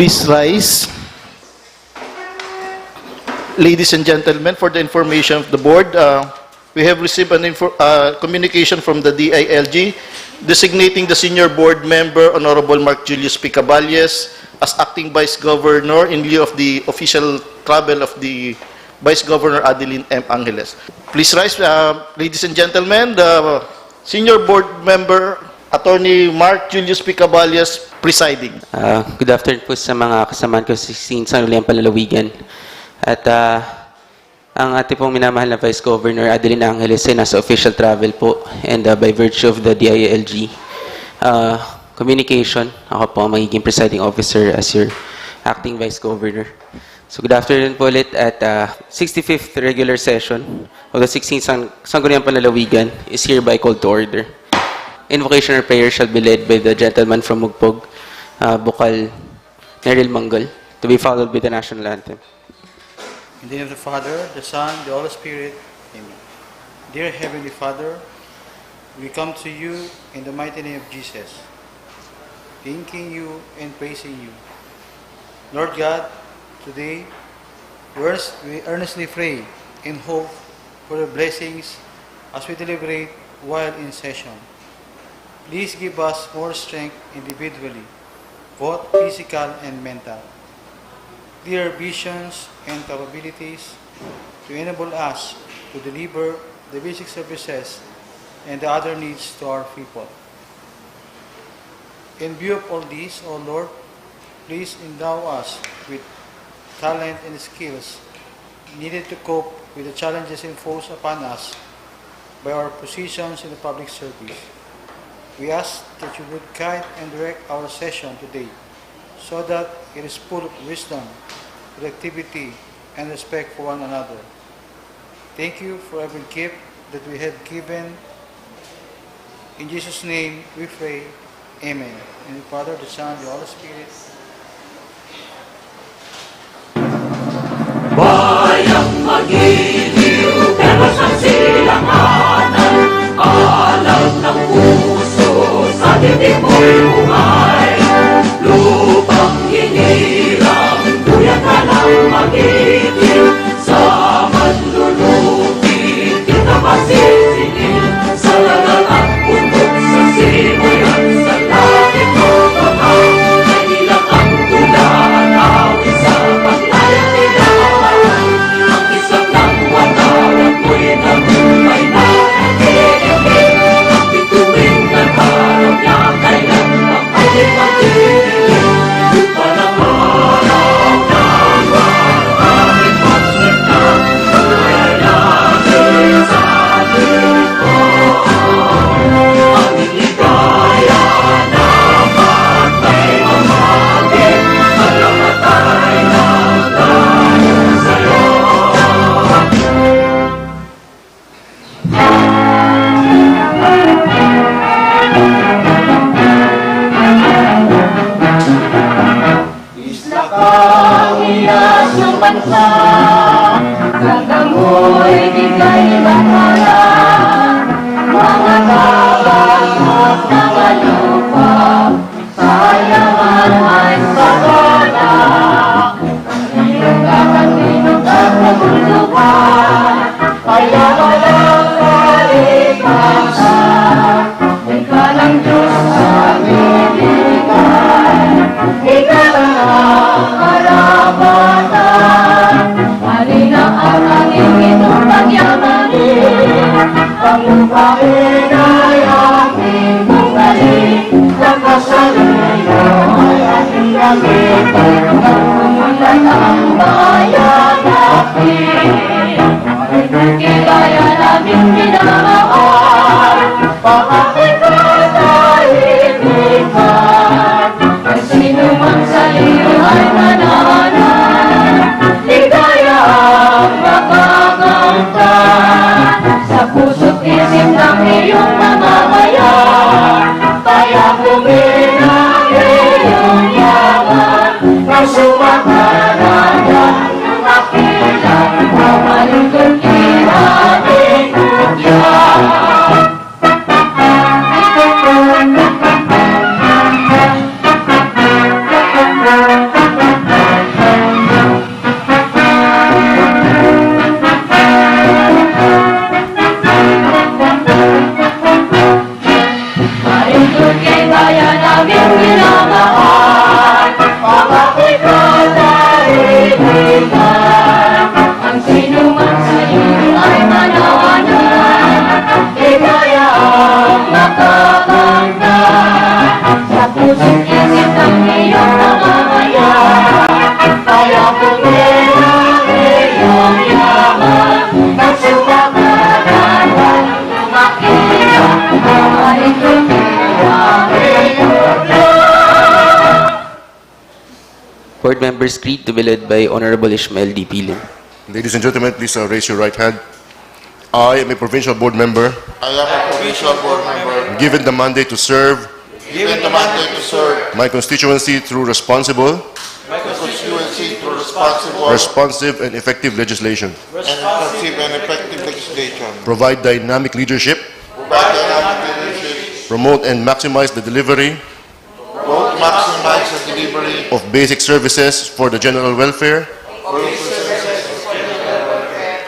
Please rise. Ladies and gentlemen, for the information of the board, we have received an communication from the DILG designating the senior board member, Honorable Mark Julius P. Caballes, as acting Vice Governor in lieu of the official travel of the Vice Governor Adeline M. Angeles. Please rise, ladies and gentlemen. The senior board member, Attorney Mark Julius P. Caballes, presiding. Good afternoon po sa mga kasamaan ko sa 16th Sangguniang Panlalawigan. At ang ating pong minamahal na Vice Governor Adeline Angeles ay nasa official travel po, and by virtue of the DILG communication, ako po ang magiging presiding officer as your acting Vice Governor. So good afternoon po ulit at 65th regular session of the 16th Sangguniang Panlalawigan is hereby called to order. Invocation or prayer shall be led by the gentleman from Mugpog, Bukal Neril Manggol, to be followed by the national anthem. In the name of the Father, the Son, the Holy Spirit. Amen. Dear Heavenly Father, we come to you in the mighty name of Jesus, thanking you and praising you. Lord God, today we earnestly pray and hope for your blessings as we deliberate while in session. Please give us more strength individually, both physical and mental. Clear visions and capabilities to enable us to deliver the basic services and the other needs to our people. In view of all this, O Lord, please endow us with talent and skills needed to cope with the challenges imposed upon us by our positions in the public service. We ask that you would guide and direct our session today so that it is full of wisdom, productivity, and respect for one another. Thank you for every gift that we have given. In Jesus' name we pray. Amen. In the Father, the Son, the Holy Spirit. Bayang magiliw, pero sa silanganan, alam ng puso, sa dibdib mo'y bumay. Lupang hinirang, kuya ka lang magiliw, sa manlulupit, kita masisingil, sa lagal at bundok, sa simoy at sa langit mo kamang, ay ilang ang tula at awit sa paglayang tinapay. Ang isang ng watawag mo'y nabuhay na nagiging, ang bituin ng harap niya kailan ang ating magiging. Lupa ng araw ng maraming pagsita, ay natin sa likod. Aming ligaya naman may mamagin, salamat ay nagdahil sa'yo. Isla kang iyas ng bansa, hanggang mo'y di kayo matala. Mga kabagos ng lupa, sayangan ay sagana. Ang iyong kakatinog at nagulupan, kaya walang kalikasan. Ikaw ang Diyos sa bibigay, ikaw ang karapatan. Halina ang aming itong pagyamanin, ang lupain ay aking bumalik, nakasalino ay aking gamitin, nagpumulan ang bayan natin. Marinduque kaya namin minamahal, pakapit ka tahimikan, at sino mang sa iyo ay manahanan, ligaya ang makakamtan. Sa puso't isip ng iyong mamamayan, kaya kuminang iyong yaman, na sumakanan ng makilang, na Marinduque ating kutya. Board members Creed to be led by Honorable Ishmael D. Pilim. Ladies and gentlemen, please raise your right hand. I am a provincial board member I am a provincial board member given the mandate to serve given the mandate to serve my constituency through responsible, my constituency through responsible responsive, and effective legislation. and effective legislation. Provide dynamic leadership, Provide dynamic leadership, promote and maximize the delivery both maximize the delivery of basic services for the general welfare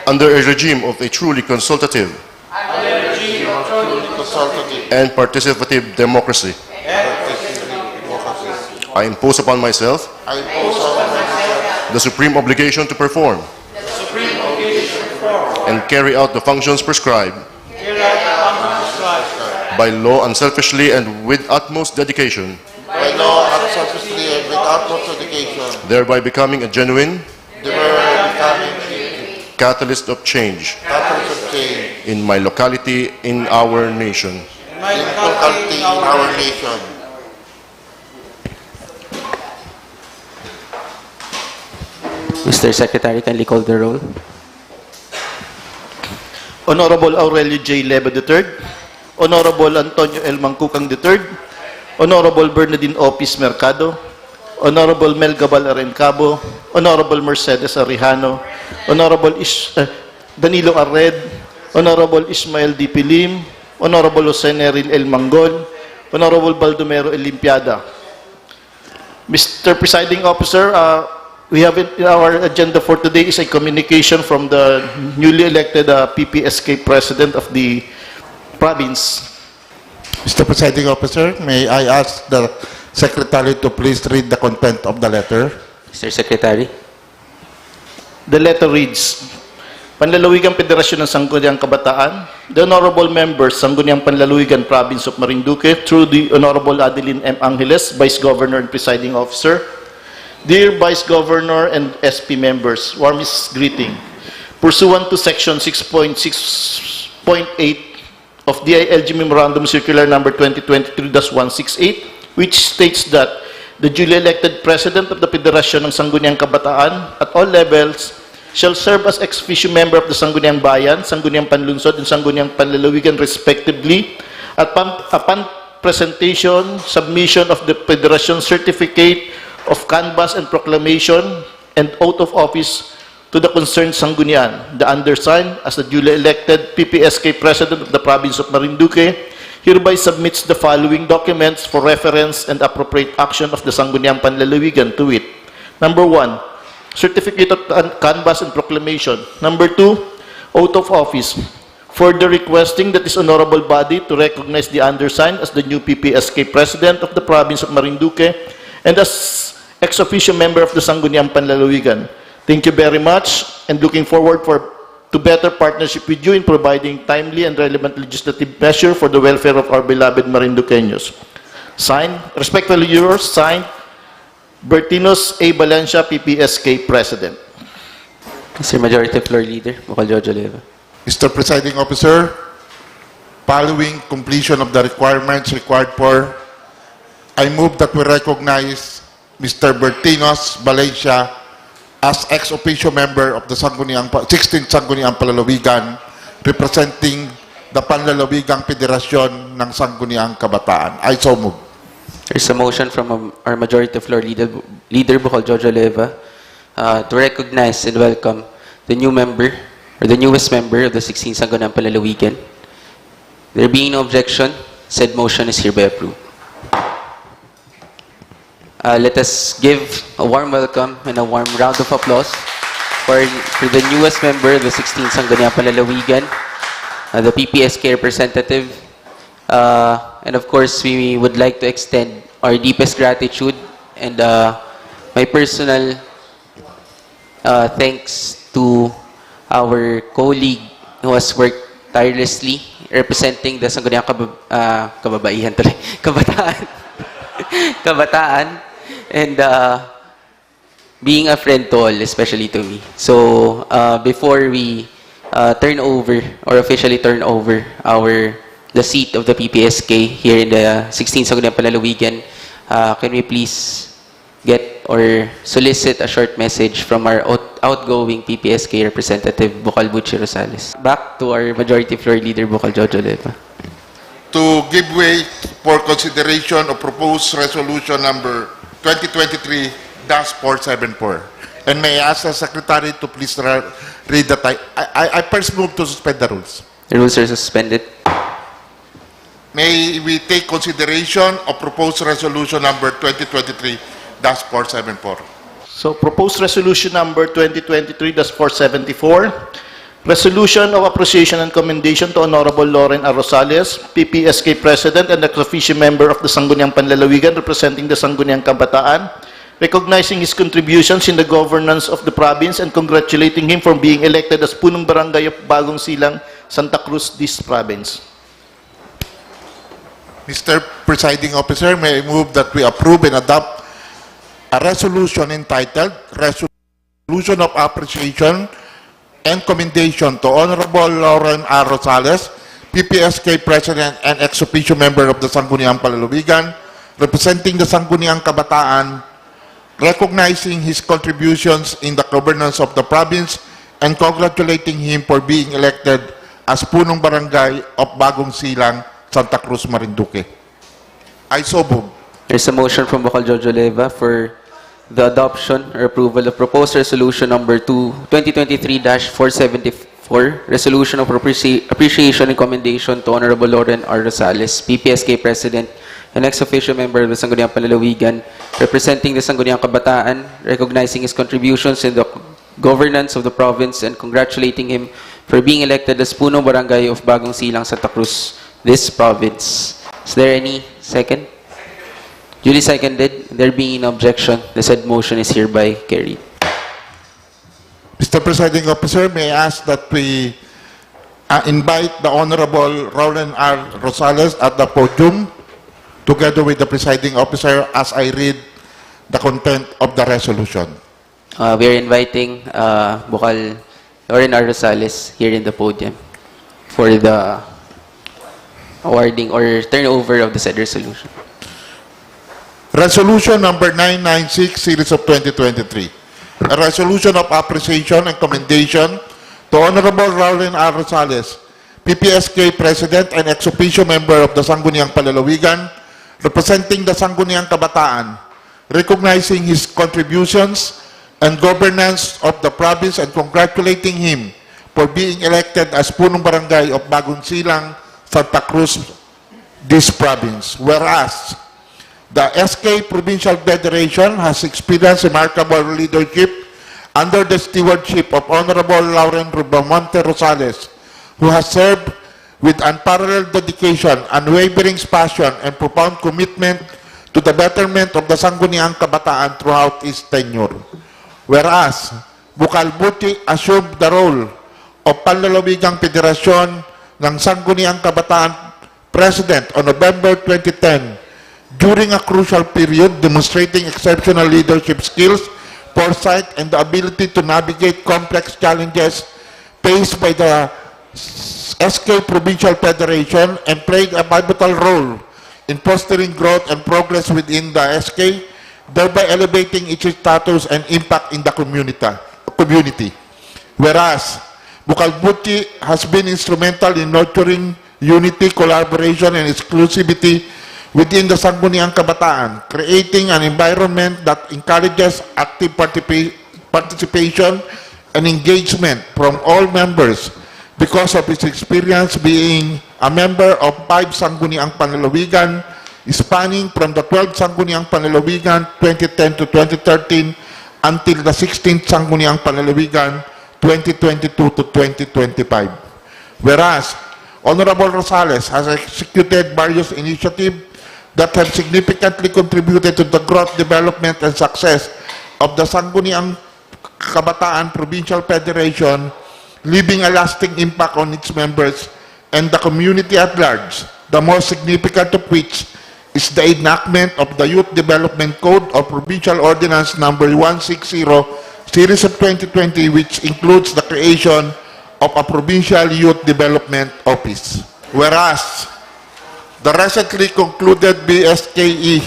under a regime of a truly consultative consultative and participative democracy. I impose upon myself I impose on myself the supreme obligation to perform and carry out the functions prescribed by law unselfishly and with utmost dedication, by law unselfishly and with utmost dedication, thereby becoming a genuine thereby becoming catalyst of change catalyst of change in my locality, in our nation. in locality in our nation. Mr. Secretary, kindly call the roll. Honorable Aurelio J. Leva III, Honorable Antonio L. Mangkukang III, Honorable Bernardine Opis Mercado, Honorable Mel Gabal Arencabo, Honorable Mercedes Arrijano, Honorable Danilo Arred, Honorable Ismael D. Pilim, Honorable Jose Neril L. Manggol, Honorable Baldomero L. Limpiada. Mr. Presiding Officer, we have in our agenda for today is a communication from the newly elected PPSK President of the province. Mr. Presiding Officer, may I ask the Secretary to please read the content of the letter? Mr. Secretary. The letter reads, Panlalawigang Federasyon ng Sangguniang Kabataan, the Honorable Members, Sangguniang Panlalawigan, Province of Marinduque, through the Honorable Adeline M. Angeles, Vice Governor and Presiding Officer. Dear Vice Governor and SP members, warmest greeting. Pursuant to Section 6.6.8 of DILG Memorandum Circular Number 2023-168, which states that the duly elected President of the Federasyon ng Sangguniang Kabataan at all levels shall serve as ex officio member of the Sangguniang Bayan, Sangguniang Panlunsod, and Sangguniang Panlalawigan respectively upon presentation, submission of the Federation Certificate of Canvass and Proclamation and Oath of Office to the concerned Sanggunian. The undersigned, as the duly elected PPSK President of the Province of Marinduque, hereby submits the following documents for reference and appropriate action of the Sangguniang Panlalawigan to wit. Number 1, Certificate of Canvass and Proclamation. Number 2, Oath of Office. Further requesting that this honorable body to recognize the undersigned as the new PPSK President of the Province of Marinduque and as ex officio member of the Sangguniang Panlalawigan. Thank you very much and looking forward to better partnership with you in providing timely and relevant legislative measure for the welfare of our beloved Marinduqueños. Signed, respectfully yours, signed, Bertinos A. Valencia, PPSK President. Mr. Majority Floor Leader, Bukal Jojo Leva. Mr. Presiding Officer, following completion of the requirements required for, I move that we recognize Mr. Bertinos Valencia as ex officio member of the 16th Sangguniang Panlalawigan, representing the Panlalawigang Federasyon ng Sangguniang Kabataan. I so move. There's a motion from our Majority Floor Leader Bukal Jojo Leva, to recognize and welcome the new member, or the newest member of the 16th Sangguniang Panlalawigan. There being no objection, said motion is hereby approved. Let us give a warm welcome and a warm round of applause for the newest member of the 16th Sangguniang Panlalawigan, the PPSK representative. And of course, we would like to extend our deepest gratitude and my personal thanks to our colleague who has worked tirelessly representing the Sangguniang Kabataan and being a friend to all, especially to me. So before we turn over or officially turn over the seat of the PPSK here in the 16th Sangguniang Panlalawigan, can we please get or solicit a short message from our outgoing PPSK representative, Bukal Butchi Rosales. Back to our Majority Floor Leader, Bukal Jojo Leva. To give way for consideration of proposed resolution number 2023-474. And may I ask the Secretary to please read the title. I first move to suspend the rules. The rules are suspended. May we take consideration of proposed resolution number 2023-474. So, proposed resolution number 2023-474, resolution of appreciation and commendation to Honorable Lauren R. Rosales, PPSK President and ex-officio member of the Sangguniang Panlalawigan representing the Sangguniang Kabataan, recognizing his contributions in the governance of the province and congratulating him for being elected as punong barangay of Bagong Silang, Santa Cruz, this province. Mr. Presiding Officer, may I move that we approve and adopt a resolution entitled Resolution of Appreciation and Commendation to Honorable Lauren R. Rosales, PPSK President and ex-officio member of the Sangguniang Panlalawigan, representing the Sangguniang Kabataan, recognizing his contributions in the governance of the province and congratulating him for being elected as punong barangay of Bagong Silang, Santa Cruz, Marinduque. I so move. There's a motion from Bukal Jojo Leva for the adoption or approval of proposed resolution number 2023-474, resolution of appreciation and commendation to Honorable Lauren R. Rosales, PPSK President and ex-officio member of the Sangguniang Panlalawigan, representing the Sangguniang Kabataan, recognizing his contributions in the governance of the province and congratulating him for being elected as punong barangay of Bagong Silang, Santa Cruz, this province. Is there any second? Duly seconded. There being no objection, the said motion is hereby carried. Mr. Presiding Officer, may I ask that we invite the Honorable Lauren R. Rosales at the podium together with the Presiding Officer as I read the content of the resolution. We are inviting Bukal Lauren R. Rosales here in the podium for the awarding or turnover of the said resolution. Resolution number 996, series of 2023. A resolution of appreciation and commendation to Honorable Lauren R. Rosales, PPSK President and ex-officio member of the Sangguniang Panlalawigan, representing the Sangguniang Kabataan, recognizing his contributions and governance of the province and congratulating him for being elected as punong barangay of Bagong Silang, Santa Cruz, this province. Whereas, the SK Provincial Federation has experienced remarkable leadership under the stewardship of Honorable Lauren Rubamonte Rosales, who has served with unparalleled dedication, unwavering passion, and profound commitment to the betterment of the Sangguniang Kabataan throughout his tenure. Whereas, Bukal Butchi assumed the role of Panlalawigang Federasyon ng Sangguniang Kabataan President on November 2010 during a crucial period demonstrating exceptional leadership skills, foresight, and the ability to navigate complex challenges faced by the SK Provincial Federation and played a pivotal role in fostering growth and progress within the SK, thereby elevating its status and impact in the community. Whereas, Bukal Butchi has been instrumental in nurturing unity, collaboration, and exclusivity within the Sangguniang Kabataan, creating an environment that encourages active participation and engagement from all members because of his experience being a member of 5 Sangguniang Panlalawigan, spanning from the 12th Sangguniang Panlalawigan 2010 to 2013 until the 16th Sangguniang Panlalawigan 2022 to 2025. Whereas, Honorable Rosales has executed various initiatives that have significantly contributed to the growth, development, and success of the Sangguniang Kabataan Provincial Federation, leaving a lasting impact on its members and the community at large, the most significant of which is the enactment of the Youth Development Code of Provincial Ordinance Number 160, Series of 2020, which includes the creation of a Provincial Youth Development Office. Whereas, the recently concluded BSKE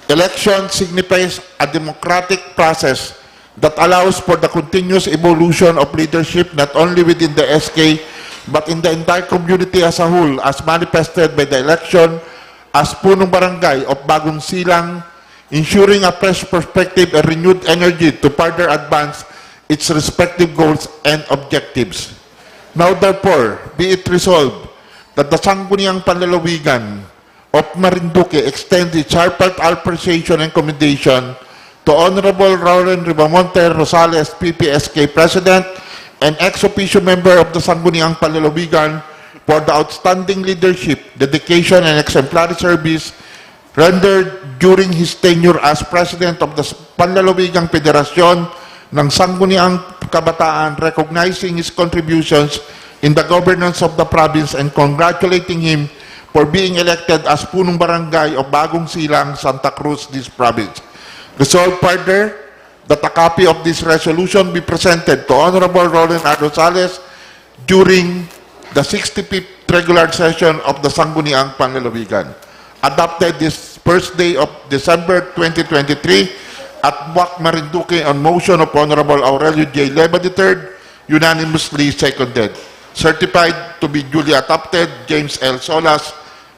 Election signifies a democratic process that allows for the continuous evolution of leadership not only within the SK but in the entire community as a whole, as manifested by the election as punong barangay of Bagong Silang, ensuring a fresh perspective and renewed energy to further advance its respective goals and objectives. Now therefore, be it resolved that the Sangguniang Panlalawigan of Marinduque extends its heartfelt appreciation and commendation to Honorable Roland Ribamonte Rosales, PPSK President and ex-officio member of the Sangguniang Panlalawigan for the outstanding leadership, dedication, and exemplary service rendered during his tenure as President of the Panlalawigang Federasyon ng Sangguniang Kabataan, recognizing his contributions in the governance of the province and congratulating him for being elected as punong barangay of Bagong Silang, Santa Cruz, this province. Resolved further that a copy of this resolution be presented to Honorable Roland R. Rosales during the 65th regular session of the Sangguniang Panlalawigan, adopted this first day of December 2023 at Buwak, Marinduque on motion of Honorable Aurelio J. Leva III, unanimously seconded. Certified to be duly adopted, James L. Solas,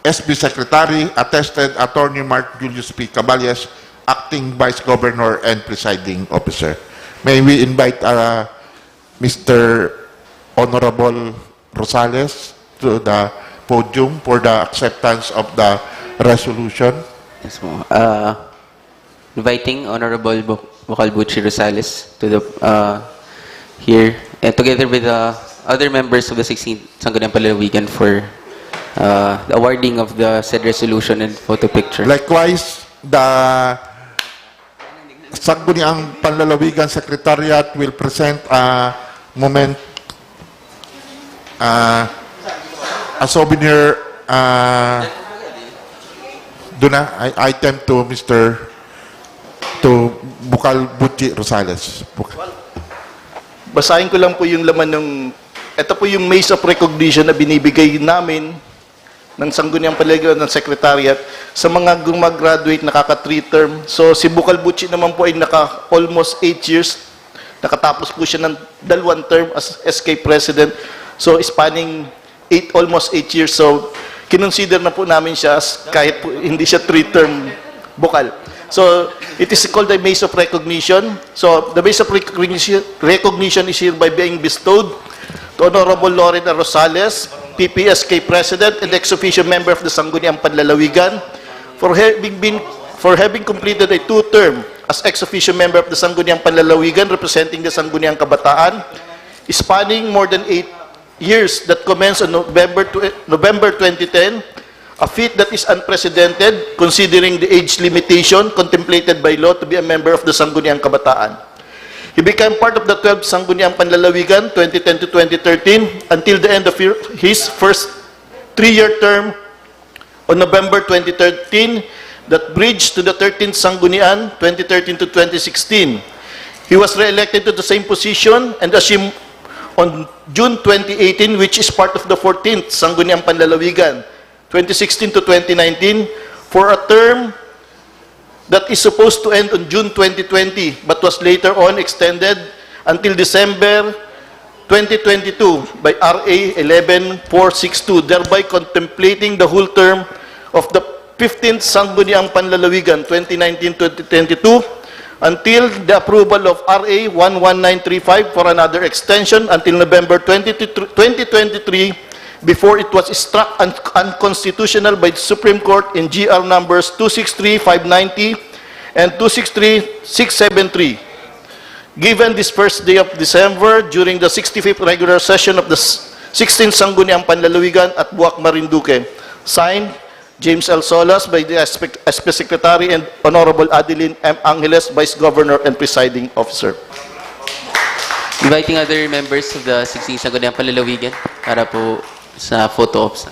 SB Secretary, attested Attorney Mark Julius P. Caballes, Acting Vice Governor and Presiding Officer. May we invite Mr. Honorable Rosales to the podium for the acceptance of the resolution. Yes, mo. Inviting Honorable Vocalbuchi Rosales to the here, and together with the other members of the 16th Sangguniang Panlalawigan for the awarding of the said resolution and photo picture. Likewise, the Sangguniang Panlalawigan Secretariat will present a souvenir item to Vocalbuchi Rosales. Basahin ko lang po yung laman ng... Ito po yung Maze of Recognition na binibigay namin ng Sangguniang Panlalawigan ng Secretariat sa mga gumag-graduate nakaka-3 term. So si Vocalbuchi naman po ay almost 8 years. Nakatapos po siya ng 2 term as SK President. So spanning almost 8 years. So kinonsider na po namin siya as kahit po hindi siya 3 term Vocal. So it is called the Maze of Recognition. So the Maze of Recognition is hereby being bestowed to Honorable Loren R. Rosales, PPSK President and ex-officio member of the Sangguniang Panlalawigan, for having completed a 2-term as ex-officio member of the Sangguniang Panlalawigan representing the Sangguniang Kabataan, spanning more than 8 years that commenced on November 2010, a feat that is unprecedented considering the age limitation contemplated by law to be a member of the Sangguniang Kabataan. He became part of the 12th Sangguniang Panlalawigan 2010 to 2013 until the end of his first 3-year term on November 2013 that bridged to the 13th Sangguniang 2013 to 2016. He was re-elected to the same position and assumed on June 2018, which is part of the 14th Sangguniang Panlalawigan 2016 to 2019 for a term that is supposed to end on June 2020 but was later on extended until December 2022 by RA 11462, thereby contemplating the whole term of the 15th Sangguniang Panlalawigan 2019-2022 until the approval of RA 11935 for another extension until November 2023 before it was struck unconstitutional by the Supreme Court in GR numbers 263-590 and 263-673. Given this first day of December during the 65th regular session of the 16th Sangguniang Panlalawigan at Buwak, Marinduque. Signed, James L. Solas by the SP Secretary and Honorable Adeline M. Angeles, Vice Governor and Presiding Officer. Inviting other members of the 16th Sangguniang Panlalawigan para po sa photo ops.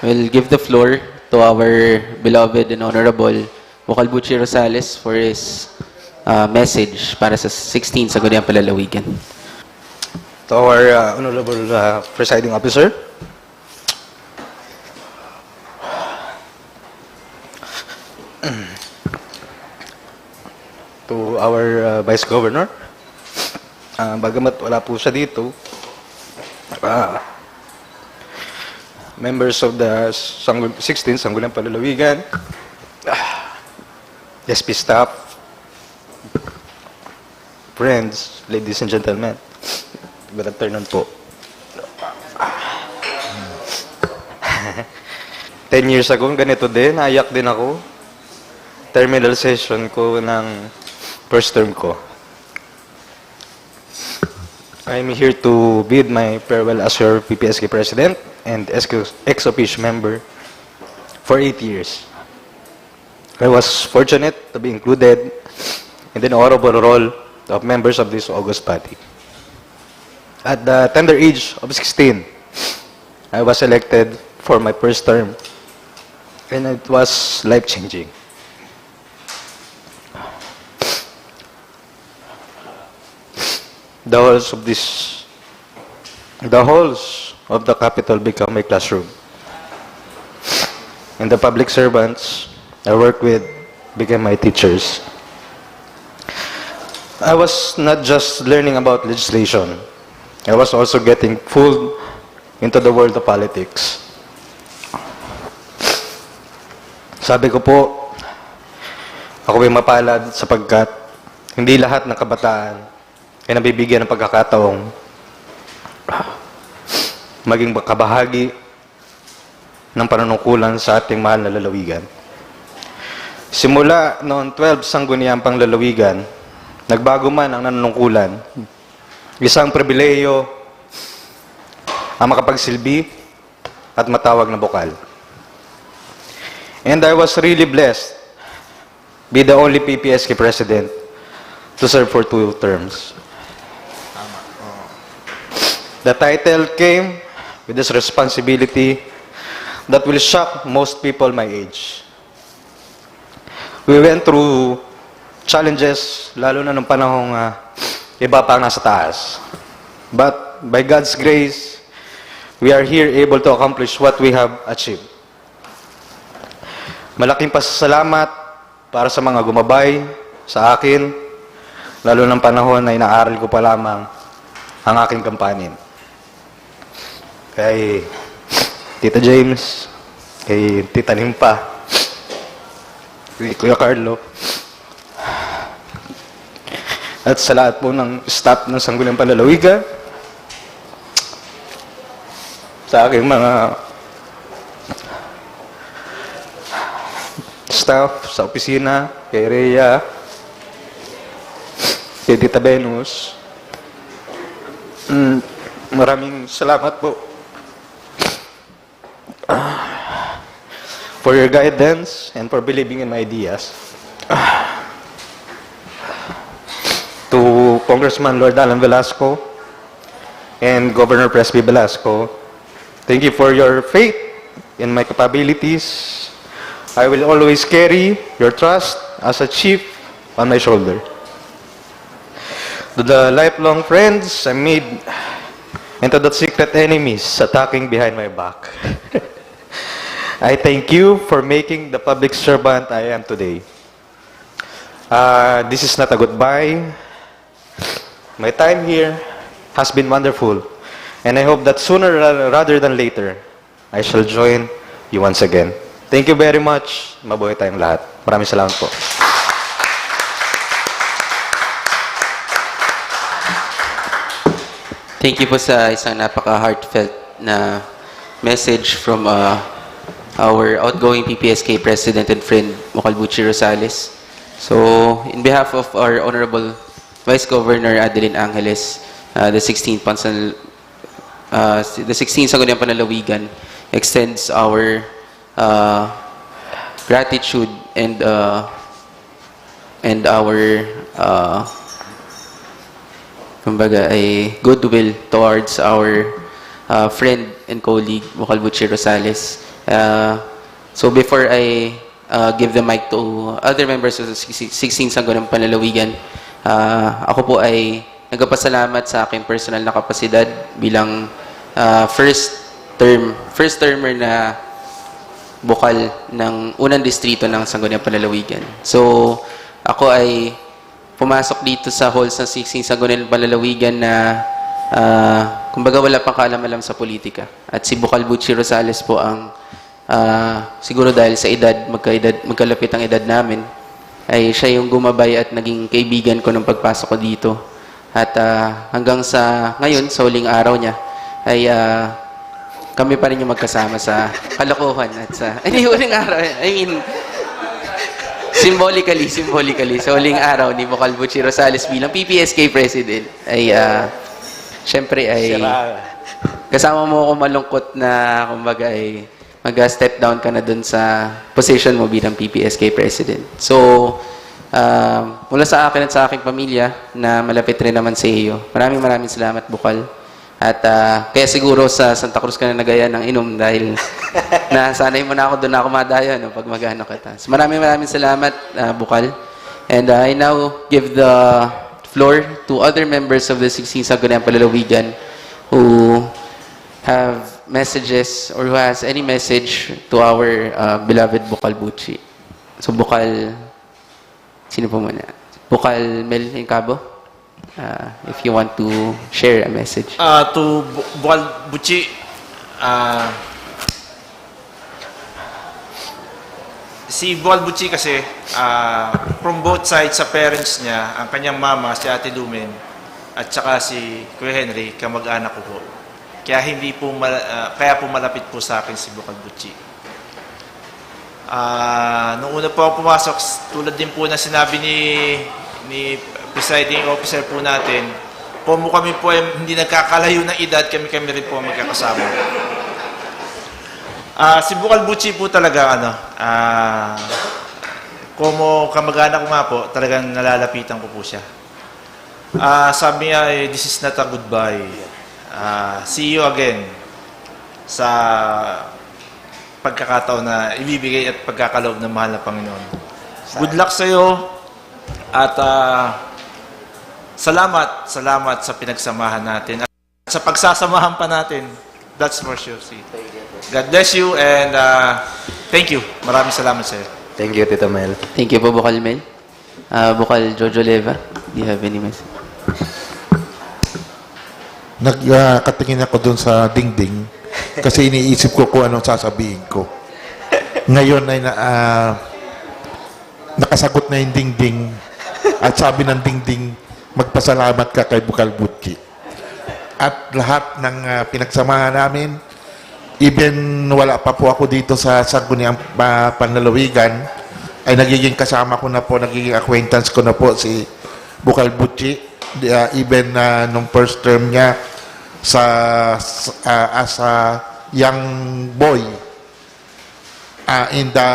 We'll give the floor to our beloved and honorable Vocalbuchi Rosales for his message para sa 16th Sangguniang Panlalawigan. To our Honorable Presiding Officer, to our Vice Governor, bagamat wala po siya dito, members of the 16th Sangguniang Panlalawigan, SP staff, friends, ladies and gentlemen, good afternoon po. 10 years ago, ganito din, naiyak din ako. Terminal session ko ng first term ko. I'm here to bid my farewell as your PPSK President and ex-officio member for 8 years. I was fortunate to be included in the honorable role of members of this august body. At the tender age of 16, I was elected for my first term, and it was life-changing. The halls of the Capitol become my classroom, and the public servants I work with became my teachers. I was not just learning about legislation, I was also getting pulled into the world of politics. Sabi ko po, ako ay mapalad sapagkat hindi lahat ng kabataan ay nabibigyan ng pagkakataong maging kabahagi ng panunungkulan sa ating mahal na lalawigan. Simula noong 12 Sangguniang Panlalawigan, nagbago man ang nanunungkulan, isang pribileyo ang makapagsilbi at matawag na bokal. And I was really blessed to be the only PPSK president to serve for 2 terms. The title came with this responsibility that will shock most people my age. We went through challenges, lalo na nung panahong iba pa ang nasa taas. But by God's grace, we are here able to accomplish what we have achieved. Malaking pasasalamat para sa mga gumabay sa akin, lalo ng panahon na inaaral ko pa lamang ang aking kampanin. Kay Tita James, kay Tita Limpa, kay Kuya Carlo, at sa lahat po ng staff ng Sangguniang Panlalawigan, sa aking mga staff sa opisina, kay Rhea, kay Tita Venus, maraming salamat po for your guidance and for believing in my ideas. To Congressman Lord Alan Velasco and Governor Presby Velasco, thank you for your faith in my capabilities. I will always carry your trust as a chief on my shoulder. To the lifelong friends I made and to the secret enemies attacking behind my back, I thank you for making the public servant I am today. This is not a goodbye. My time here has been wonderful, and I hope that sooner rather than later, I shall join you once again. Thank you very much. Mabuhay tayong lahat. Maraming salamat po. Thank you po sa isang napaka-heartfelt na message from our outgoing PPSK President and friend, Mocalbuchi Rosales. So, in behalf of our Honorable Vice Governor Adeline Angeles, the 16th Sangguniang Panlalawigan extends our gratitude and our kumbaga ay goodwill towards our friend and colleague Mocalbuchi Rosales. So before I give the mic to other members of the 16th Sangguniang Panlalawigan, ako po ay nagpapasalamat sa aking personal na kapasidad bilang first termer na bukal ng unang distrito ng Sangguniang Panlalawigan. So, ako ay pumasok dito sa halls ng 16th Sangguniang Panlalawigan na kumbaga wala pang kaalam-alam sa politika. At si Bukal Butchie Rosales po ang siguro dahil sa edad, magkalapit ang edad namin, ay siya yung gumabay at naging kaibigan ko nung pagpasok ko dito. At hanggang sa ngayon, sa huling araw niya, ay kami pa rin yung magkasama sa kalokohan at sa... Hindi, huling araw. I mean, symbolically, sa huling araw ni Bukal Butchie Rosales bilang PPSK President, ay syempre ay kasama mo ako malungkot na kumbaga ay mag-step down ka na dun sa position mo bilang PPSK President. So, mula sa akin at sa aking pamilya na malapit rin naman sa iyo, maraming salamat, Bukal. At kaya siguro sa Santa Cruz ka na nagaya ng inom dahil nasanay mo na ako doon na ako madaya no, pag mag-ano ka. So, maraming salamat, Bukal. And I now give the floor to other members of the 16th Sangguniang Panlalawigan who have messages or who has any message to our beloved Bukal Butchie. So, Bukal, sino po muna? Bukal Mel Incabo? If you want to share a message. To Bukal Butchie, si Bukal Butchie kasi, from both sides sa parents niya, ang kanyang mama, si Ate Lumen, at saka si Kuya Henry, kamag-anak ko po. Kaya kaya po malapit po sa akin si Bukal Butchie. Noong una po ako pumasok, tulad din po na sinabi ni presiding officer po natin, kami po ay hindi nagkakalayo ng edad, kami rin po magkakasama. Si Bukal Butchie po talaga, como kamag-anak ko nga po, talagang nalalapitan ko po siya. Sabi niya, this is not a goodbye. See you again sa pagkakataon na ibibigay at pagkakaloob ng mahal na Panginoon. Good luck sa iyo at salamat sa pinagsamahan natin at sa pagsasamahan pa natin. That's for sure. God bless you and thank you. Maraming salamat sa iyo. Thank you, Tito Mel. Thank you po, Bukal Mel. Bukal Jojo Leva, do you have any message? Nagkatingin ako dun sa dingding kasi iniisip ko kung anong sasabihin ko. Ngayon ay nakasagot na yung dingding at sabi ng dingding, magpasalamat ka kay Bukal Butchie. At lahat ng pinagsamahan namin, even wala pa po ako dito sa Sangguniang Panlalawigan, ay nagiging kasama ko na po, nagiging acquaintance ko na po si Bukal Butchie. Even nung first term niya as a young boy in the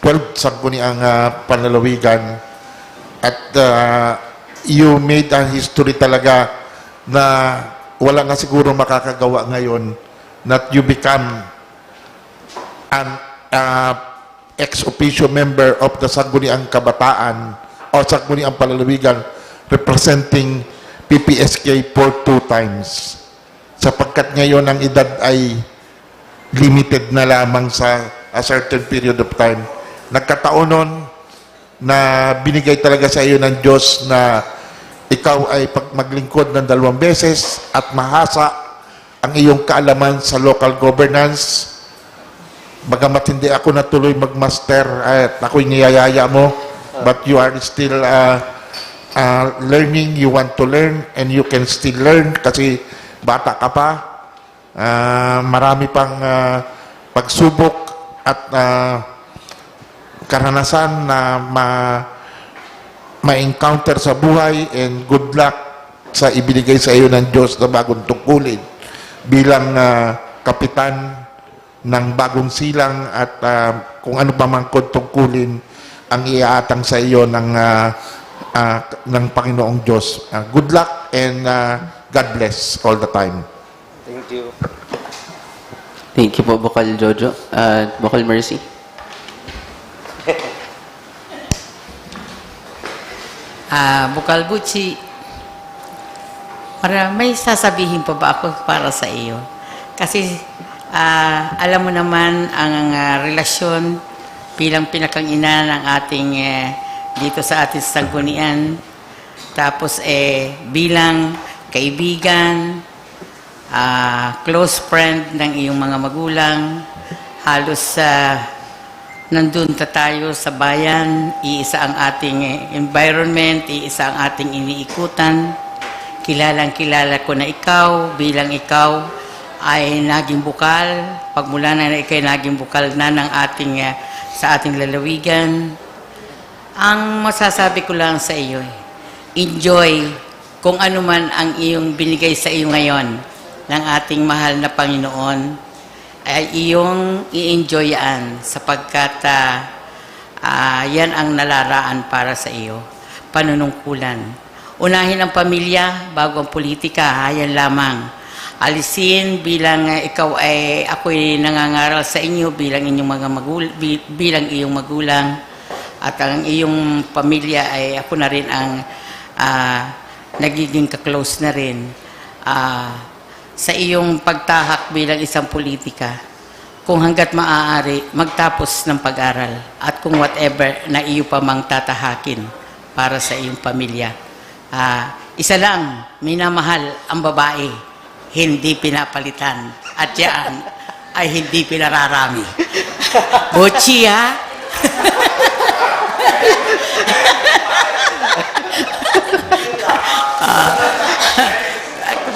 12th Sangguniang Panlalawigan, at you made a history talaga na wala nga siguro makakagawa ngayon, that you become an ex-officio member of the Sangguniang Kabataan o Sangguniang Panlalawigan representing PPSK for 2 times. Sapagkat ngayon ang edad ay limited na lamang sa a certain period of time. Nagkataon nun na binigay talaga sa iyo ng Diyos na ikaw ay maglingkod ng 2 beses at mahasa ang iyong kaalaman sa local governance. Bagamat hindi ako natuloy magmaster at ako'y niyayaya mo, but you are still learning, you want to learn, and you can still learn kasi bata ka pa. Marami pang pagsubok at karanasan na ma-encounter sa buhay, and good luck sa ibinigay sa iyo ng Diyos na bagong tungkulin bilang kapitan ng bagong silang at kung ano pa man tungkulin ang iaatang sa iyo ng Panginoong Diyos. Good luck and God bless all the time. Thank you. Thank you po, Bukal Jojo. Bukal Mercy. Bukal Butchi, may sasabihin pa ba ako para sa iyo? Kasi alam mo naman ang relasyon bilang pinakang ina ng ating dito sa ating sanggunian. Tapos bilang kaibigan, close friend ng iyong mga magulang, halos nandun tayo sa bayan, iisa ang ating environment, iisa ang ating iniikutan. Kilalang-kilala ko na ikaw, bilang ikaw ay naging bukal, pagmula na ikaw ay naging bukal na ng ating, sa ating lalawigan. Ang masasabi ko lang sa iyo, enjoy kung ano man ang iyong binigay sa iyo ngayon ng ating mahal na Panginoon, ay iyong i-enjoy yan sapagkat yan ang nalaraan para sa iyo. Panunungkulan. Unahin ang pamilya bago ang politika, yan lamang. Alisin bilang ako'y nangangaral sa inyo bilang inyong mga bilang iyong magulang, at ang iyong pamilya ay ako na rin ang nagiging ka-close na rin. Sa iyong pagtahak bilang isang politika, kung hanggat maaari, magtapos ng pag-aral at kung whatever na iyo pa mang tatahakin para sa iyong pamilya. Isa lang, minamahal ang babae, hindi pinapalitan, at yan ay hindi pinararami. Butchi, ha?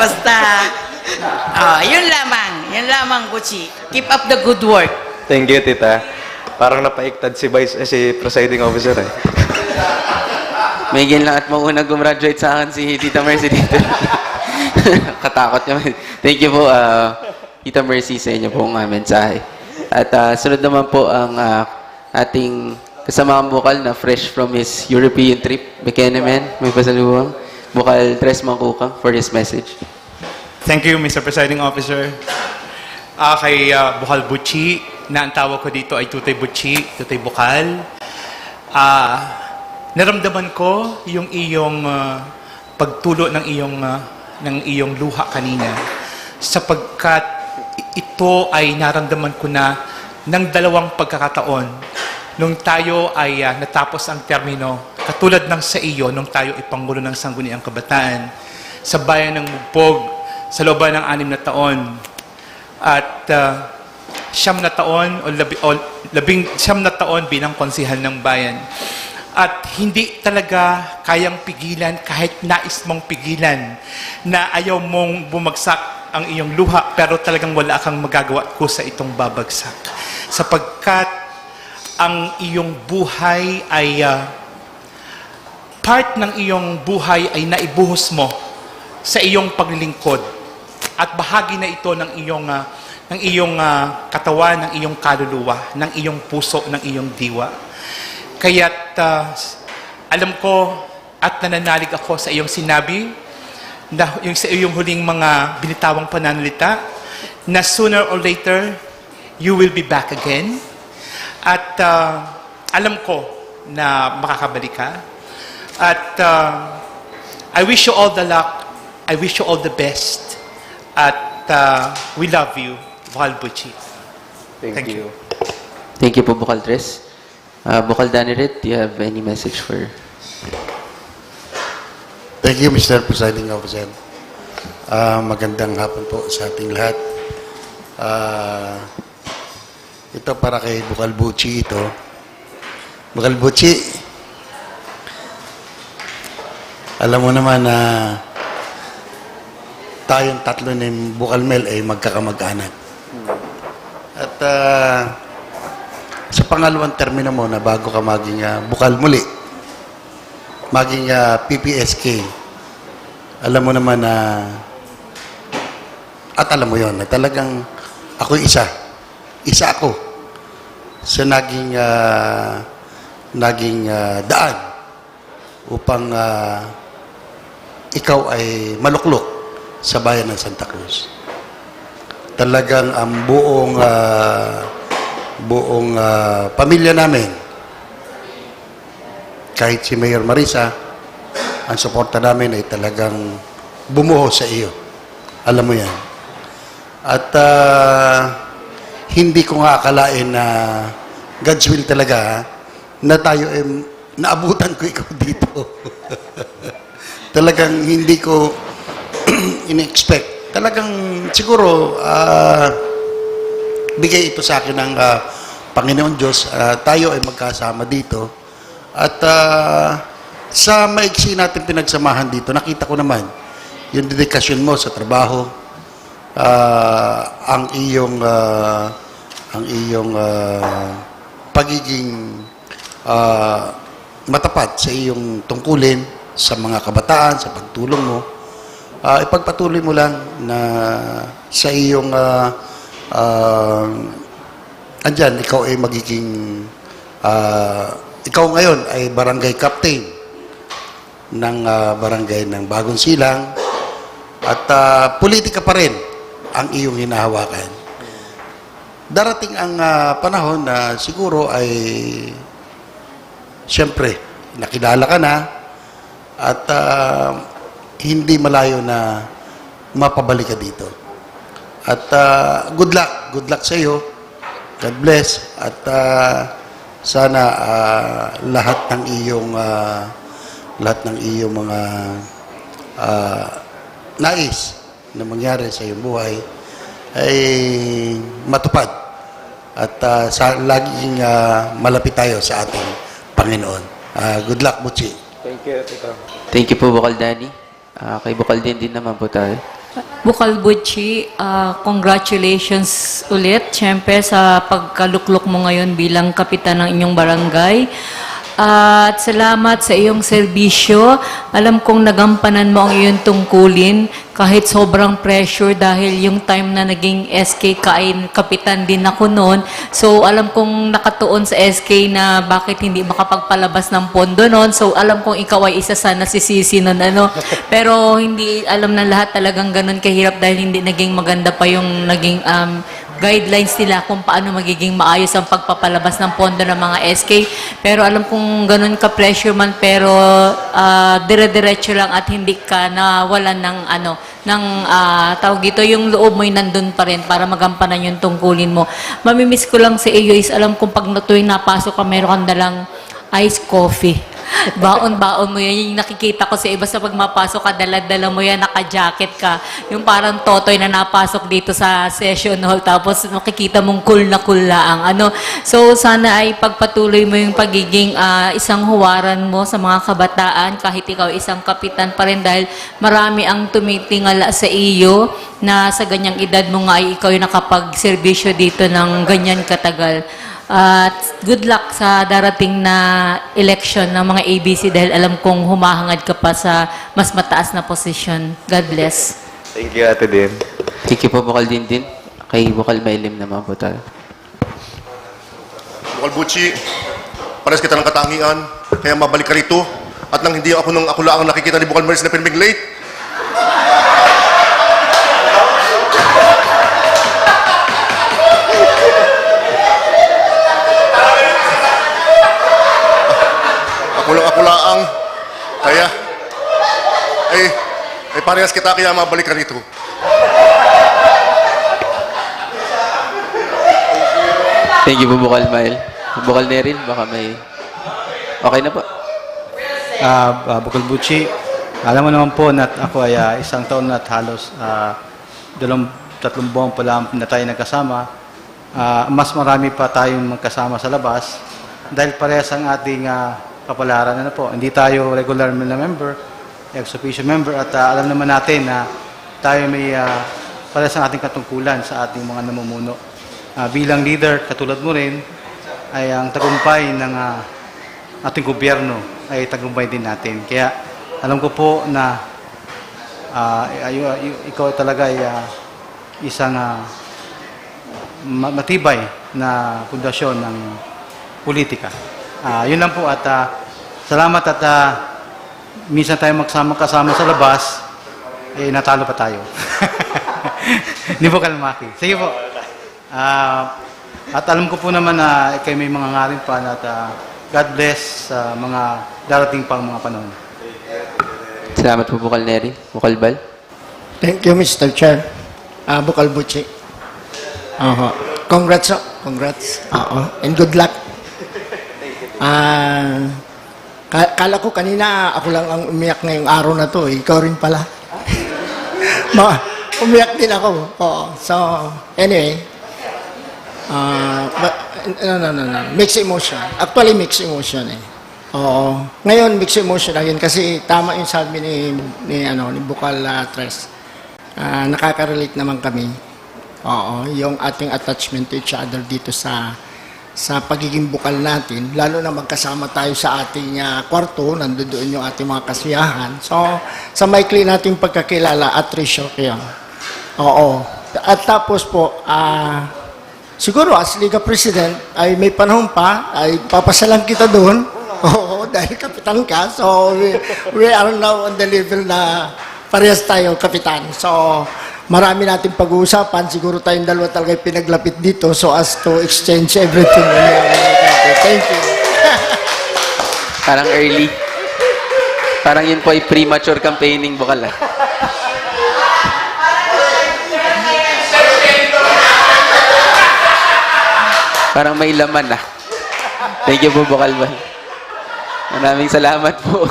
Basta, yun lamang, Butchi. Keep up the good work. Thank you, tita. Parang napaiktad si presiding officer eh. May lang at maunang gumraduate sa akin si Tita Mercy dito. Katakot naman. Thank you po, Tita Mercy, sa inyo pong mensahe. At sunod naman po ang ating kasamang bukal na fresh from his European trip, Bekenemen, may pasalubong. Bukal Tres Mangkukang for his message. Thank you, Mr. Presiding Officer. Kay Bukal Butchi, na ang tawag ko dito ay Tutay Butchi, Tutay Bukal. Naramdaman ko yung iyong pagtulo ng iyong luha kanina, sapagkat ito ay naramdaman ko na ng dalawang pagkakataon nung tayo ay natapos ang termino, katulad ng sa iyo nung tayo ay Pangulo ng Sangguniang Kabataan sa bayan ng Mugpog sa looban ng 6 na taon at 9 na taon o 19 na taon bilang konsihal ng bayan. At hindi talaga kayang pigilan, kahit nais mong pigilan, na ayaw mong bumagsak ang iyong luha, pero talagang wala kang magagawa kusa itong babagsak. Sapagkat ang iyong buhay ay, part ng iyong buhay ay naibuhos mo sa iyong paglilingkod. At bahagi na ito ng iyong katawan, ng iyong kaluluwa, ng iyong puso, ng iyong diwa. Kaya't alam ko at nananalig ako sa iyong sinabi, na yung sa iyong huling mga binitawang pananalita, na sooner or later, you will be back again. At alam ko na makakabalik ka. At I wish you all the luck. I wish you all the best. At we love you, Bukal Butchi. Thank you. Thank you po, Bukal Tres. Bukal Daniret, do you have any message for... Thank you, Mr. Presiding Officer. Magandang hapon po sa ating lahat. Ito para kay Bukal Butchi ito. Bukal Butchi, alam mo naman na tayong tatlo ni Bukal Mel ay magkakamag-anak. At sa pangalawang termino mo na bago ka maging bukal muli, maging PPSK, alam mo naman na, at alam mo yon na talagang ako isa ako sa naging daan upang ikaw ay maluklok sa bayan ng Santa Cruz. Talagang ang buong pamilya namin, kahit si Mayor Marisa, ang suporta namin ay talagang bumuho sa iyo. Alam mo yan. At hindi ko nga akalain na God's will talaga na tayo ay naabutan ko ikaw dito. Talagang hindi ko in-expect. Talagang siguro bigay ito sa akin ng Panginoon Diyos. Tayo ay magkasama dito. At sa maiksi natin pinagsamahan dito, nakita ko naman yung dedikasyon mo sa trabaho, ang iyong pagiging matapat sa iyong tungkulin sa mga kabataan, sa pagtulong mo. Ipagpatuloy mo lang na sa iyong andyan, ikaw ay magiging ikaw ngayon ay barangay captain ng barangay ng Bagong Silang at politika pa rin ang iyong hinahawakan. Darating ang panahon na siguro ay siyempre nakilala ka na at hindi malayo na mapabalik ka dito. At good luck sa iyo. God bless at sana lahat ng iyong mga nais na mangyari sa iyong buhay ay matupad at laging malapit tayo sa ating Panginoon. Good luck, Butchie. Thank you, Tito. Thank you po, Bukal Danny. Kay Bukal din naman po tayo. Bukal Butchie, congratulations ulit, syempre, sa pagkaluklok mo ngayon bilang kapitan ng inyong barangay. At salamat sa iyong serbisyo. Alam kong nagampanan mo ang iyong tungkulin kahit sobrang pressure dahil yung time na naging SK ka ay kapitan din ako noon. So alam kong nakatuon sa SK na bakit hindi makapagpalabas ng pondo noon. So alam kong ikaw ay isa sa nasisisi noon. Pero hindi alam na lahat talagang ganun kahirap dahil hindi naging maganda pa yung naging guidelines nila kung paano magiging maayos ang pagpapalabas ng pondo ng mga SK. Pero alam kong ganun ka-pressure man, pero dire-diretso lang at hindi ka nawalan ng tawag dito, yung loob mo'y nandun pa rin para magampanan yung tungkulin mo. Mamimiss ko lang sa iyo is alam kong pag tuwing napasok ka, meron kang dalang iced coffee. Baon-baon mo yan. Yung nakikita ko sa iba sa pagmapasok ka, dala-dala mo yan, naka-jacket ka. Yung parang totoy na napasok dito sa session hall, tapos makikita mong cool na ang So, sana ay pagpatuloy mo yung pagiging isang huwaran mo sa mga kabataan, kahit ikaw isang kapitan pa rin, dahil marami ang tumitingala sa iyo na sa ganyang edad mo nga ay ikaw yung nakapag-serbisyo dito ng ganyan katagal. At good luck sa darating na election ng mga ABC dahil alam kong humahangad ka pa sa mas mataas na posisyon. God bless. Thank you, Ate Din. Thank you po, Bukal din. Kay Bukal Mailim naman po tayo. Bukal Butchie, pares kita ng katangian, kaya mabalik ka rito. At nang hindi ako lang ang nakikita ni Bukal Maris na pinimig late, ako lang, kaya parehas kita, kaya mabalik ka rito. Thank you po, Bukal Mail. Bukal Nerin, baka may... Okay na po. Bukal Butchie, alam mo naman po na ako ay isang taon na at halos 2-3 buwan pa lang na tayo nagkasama. Mas marami pa tayong magkasama sa labas dahil parehas ang ating kapalaran po. Hindi tayo regular na member, ex-officio member, at alam naman natin na tayo may parehas ang ating katungkulan sa ating mga namumuno. Bilang leader, katulad mo rin, ay ang tagumpay ng ating gobyerno ay tagumpay din natin. Kaya alam ko po na ikaw talaga ay isang matibay na pundasyon ng politika. Yun lang po at salamat at minsan tayo kasama sa labas, natalo pa tayo. Hindi po kalmaki. Sige po. At alam ko po naman na kayo may mga ngarin pa at God bless sa mga darating pang mga panahon. Salamat po, Bukal Neri. Bukal Bal. Thank you, Mr. Chair. Bukal Buchi. Congrats, congrats. And good luck. Kala ko kanina ako lang ang umiyak ngayong araw na to. Ikaw rin pala. Umiyak din ako. So, anyway. No. Mixed emotion. Actually, mixed emotion eh. Oo. Ngayon, mixed emotion na yun kasi tama yung sabi ni Bukal Tres. Nakaka-relate naman kami. Oo. Yung ating attachment to each other dito sa pagiging bukal natin, lalo na magkasama tayo sa ating kwarto, nandoon yung ating mga kasiyahan. So, sa maikli nating pagkakilala at ratio kayo. Oo. At tapos po, siguro as Liga President, ay may panahon pa, ay papasalang kita doon. Oo, dahil kapitan ka. So, we are now on the level na parehas tayo, kapitan. So, marami natin pag-uusapan. Siguro tayong dalawa talaga pinaglapit dito so as to exchange everything. Thank you. Parang early. Parang yun po ay premature campaigning, Bukal. Parang may laman Thank you po, Bukal Bal. Maraming salamat po.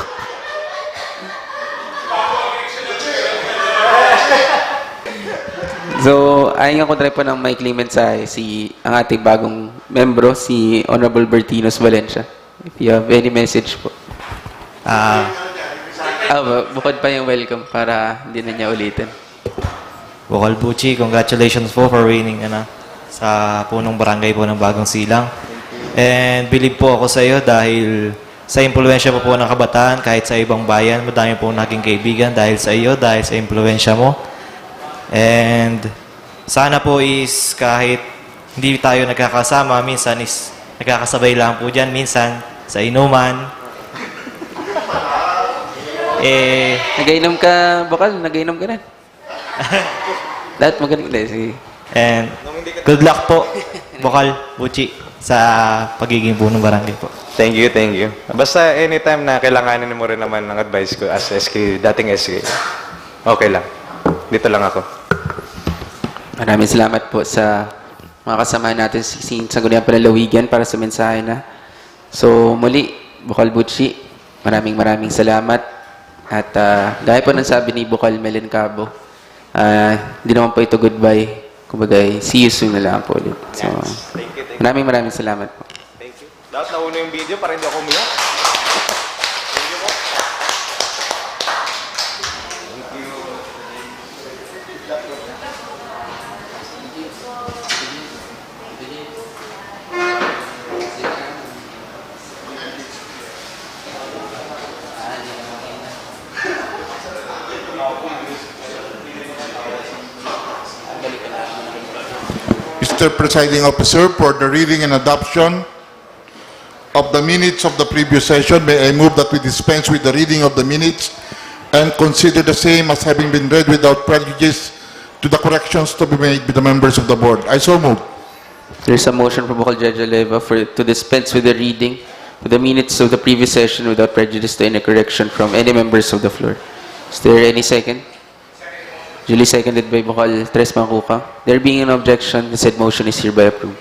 So, ayon ko try po ng maikling mensahe ang ating bagong membro, si Honorable Bertinos Valencia. If you have any message po. Bukod pa yung welcome para hindi na niya ulitin. Bukal Buchi, congratulations po for winning sa punong barangay po ng Bagong Silang. And believe po ako sa iyo dahil sa impluwensya po ng kabataan kahit sa ibang bayan, madami po naging kaibigan dahil sa iyo, dahil sa impluwensya mo. And sana po is kahit hindi tayo nagkakasama, minsan is nagkakasabay lang po dyan, minsan sa inuman. Nagainom ka, Bukal? Nagainom ka rin? Lahat magaling. Sige. And good luck po, Bukal Buchi, sa pagiging punong barangay po. Thank you. Basta anytime na kailanganin mo rin naman ng advice ko as SK, dating SK, okay lang. Dito lang ako. Maraming salamat po sa mga kasama natin sa 16th Sangguniang Panlalawigan para sa mensahe na. So, muli, Bukal Buchi, maraming salamat. At gaya po ng sabi ni Bukal Melen Cabo, hindi naman po ito goodbye. Kumbaga, see you soon na lang po ulit. So, maraming salamat po. Thank you. Dapat nauna yung video para hindi ako umiyak. Thank you po. Thank you. Mr. Presiding Officer, for the reading and adoption of the minutes of the previous session, may I move that we dispense with the reading of the minutes and consider the same as having been read without prejudice to the corrections to be made by the members of the board. I so move. There's a motion from Bukal Judge Aleva to dispense with the reading of the minutes of the previous session without prejudice to any correction from any members of the floor. Is there any second? Duly seconded by Bukal Tres Mancuca. There being an objection, the said motion is hereby approved.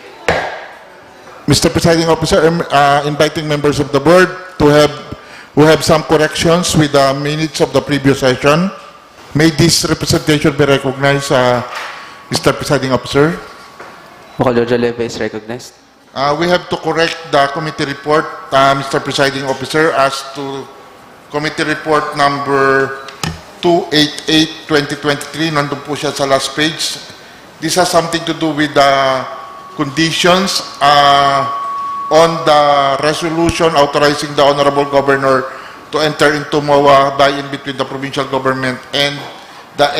Mr. Presiding Officer, I'm inviting members of the board who have some corrections with the minutes of the previous session. May this representation be recognized, Mr. Presiding Officer? Bukal Judge Aleva is recognized. We have to correct the committee report, Mr. Presiding Officer, as to committee report number 288-2023. Nandun po siya sa last page. This has something to do with the conditions on the resolution authorizing the Honorable Governor to enter into MOA buy-in between the provincial government and the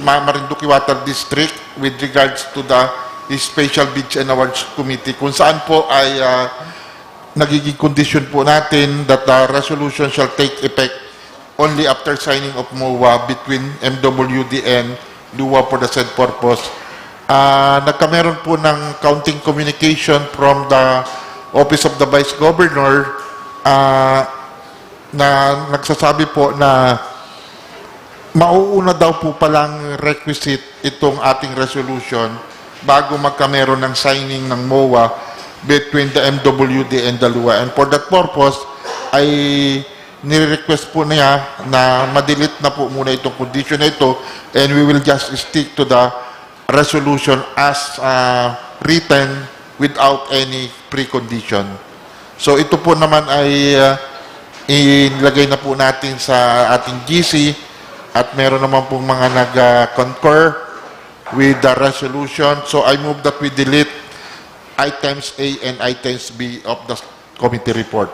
Marinduque Water District with regards to the Special Beach and Awards Committee, kung saan po ay nagiging condition po natin that the resolution shall take effect only after signing of MOA between MWD and LUA for the said purpose. Nagkameron po ng counting communication from the Office of the Vice Governor na nagsasabi po na mauuna daw po palang requisite itong ating resolution bago magkameron ng signing ng MOA between the MWD and the LUA. And for that purpose, ay nire-request po niya na ma-delete na po muna itong condition na ito, and we will just stick to the resolution as written without any precondition. So ito po naman ay inilagay na po natin sa ating GC, at meron naman pong mga nag-concur with the resolution. So I move that we delete items A and items B of the committee report.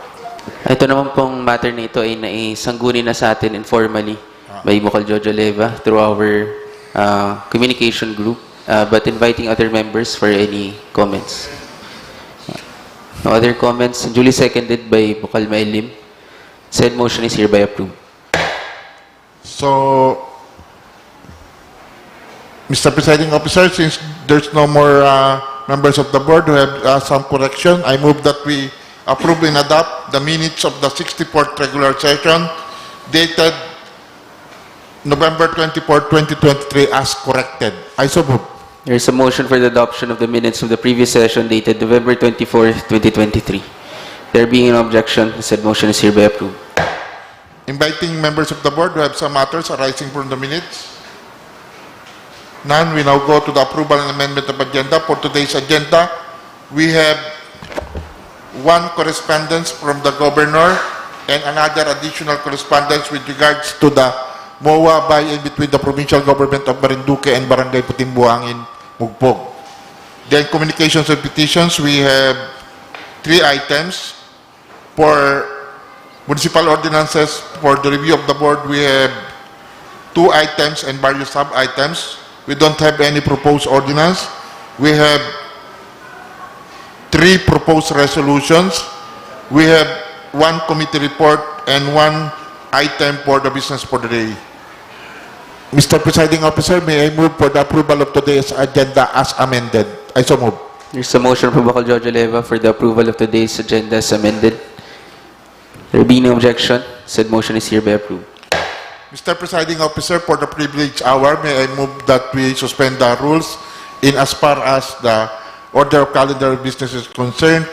Ito naman pong matter na ito ay naisangguni na sa atin informally by Bukal Jojo Leva through our communication group, but inviting other members for any comments. No other comments. Duly seconded by Bukal Mailim. Said motion is hereby approved. So, Mr. Presiding Officer, since there's no more members of the board who have some correction, I move that we approve and adopt the minutes of the 64th regular session dated November 24, 2023 as corrected. I so move. There is a motion for the adoption of the minutes of the previous session dated November 24, 2023. There being an objection, said motion is hereby approved. Inviting members of the board who have some matters arising from the minutes. None. We now go to the approval and amendment of agenda. For today's agenda, we have one correspondence from the governor and another additional correspondence with regards to the MOA by-in between the provincial government of Marinduque and Barangay Putimbuhangin, Mugpog. Then communications and petitions, we have 3 items. For municipal ordinances, for the review of the board, we have 2 items and various sub-items. We don't have any proposed ordinance. We have 3 proposed resolutions. We have 1 committee report and 1 item for the business for the day. Mr. Presiding Officer, may I move for the approval of today's agenda as amended? I so move. There's a motion from Bukal Jojo Leva for the approval of today's agenda as amended. There being no objection, said motion is hereby approved. Mr. Presiding Officer, for the privileged hour, may I move that we suspend the rules in as far as the order of calendar of business is concerned,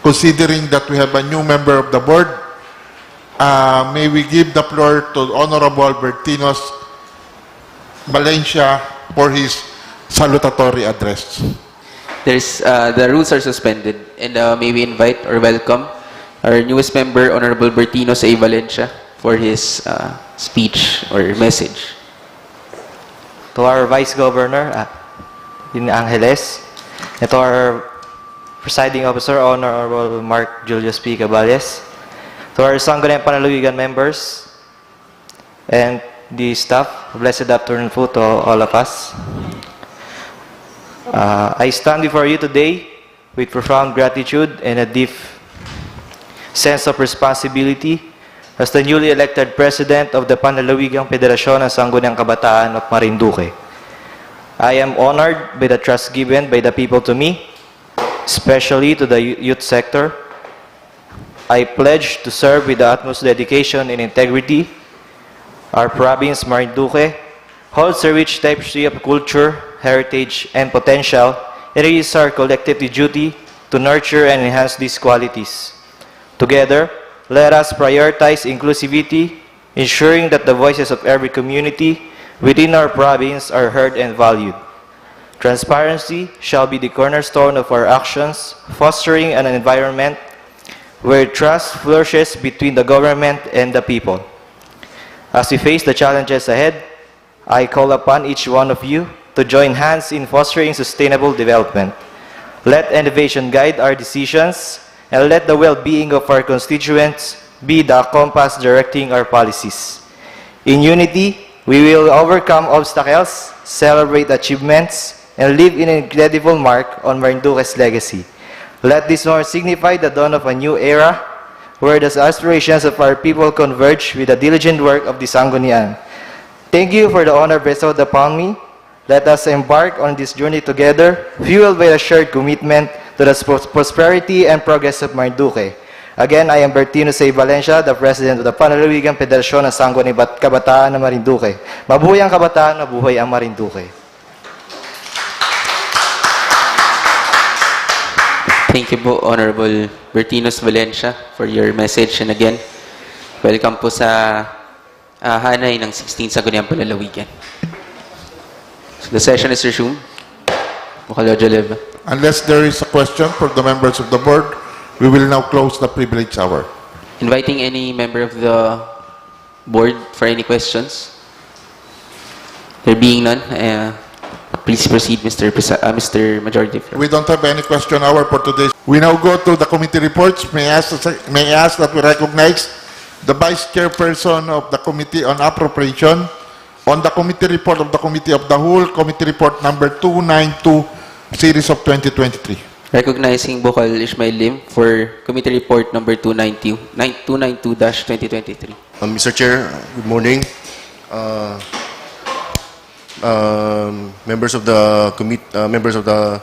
considering that we have a new member of the board. May we give the floor to Honorable Bertinos Valencia for his salutatory address. The rules are suspended, and may we invite or welcome our newest member, Honorable Bertinos A. Valencia, for his speech or message. To our Vice Governor in Angeles, and to our Presiding Officer, Honorable Mark Julius P. Caballes, to our Sangguniang Panlalawigan members, and the staff, blessed afternoon po to all of us. I stand before you today with profound gratitude and a deep sense of responsibility as the newly elected President of the Panlalawigang Federasyon ng Sangguniang Kabataan of Marinduque. I am honored by the trust given by the people to me, especially to the youth sector. I pledge to serve with the utmost dedication and integrity. Our province, Marinduque, holds a rich tapestry of culture, heritage, and potential. It is our collective duty to nurture and enhance these qualities. Together, let us prioritize inclusivity, ensuring that the voices of every community within our province are heard and valued. Transparency shall be the cornerstone of our actions, fostering an environment where trust flourishes between the government and the people. As we face the challenges ahead, I call upon each one of you to join hands in fostering sustainable development. Let innovation guide our decisions, and let the well-being of our constituents be the compass directing our policies. In unity, we will overcome obstacles, celebrate achievements, and leave an incredible mark on Marinduque's legacy. Let this honor signify the dawn of a new era, where the aspirations of our people converge with the diligent work of the Sangguniang. Thank you for the honor bestowed upon me. Let us embark on this journey together, fueled by a shared commitment to the prosperity and progress of Marinduque. Again, I am Bertino C. Valencia, the President of the Panlalawigan Federasyon ng Sangguniang Kabataan ng Marinduque. Mabuhay ang kabataan, mabuhay ang Marinduque. Thank you po, Honorable Bertinos Valencia, for your message. And again, welcome po sa hanay ng 16th Sangguniang Panlalawigan. So the session is resumed. Unless there is a question from the members of the board, we will now close the privilege hour. Inviting any member of the board for any questions. There being none, please proceed, Mr. Majority. We don't have any question hour for today. We now go to the committee reports. May I ask that we recognize the Vice Chairperson of the Committee on Appropriation on the committee report of the Committee of the Whole, Committee Report number 292, Series of 2023. Recognizing Bukal Ishmael Lim for Committee Report number 292-2023. Mr. Chair, good morning. Members of the members of the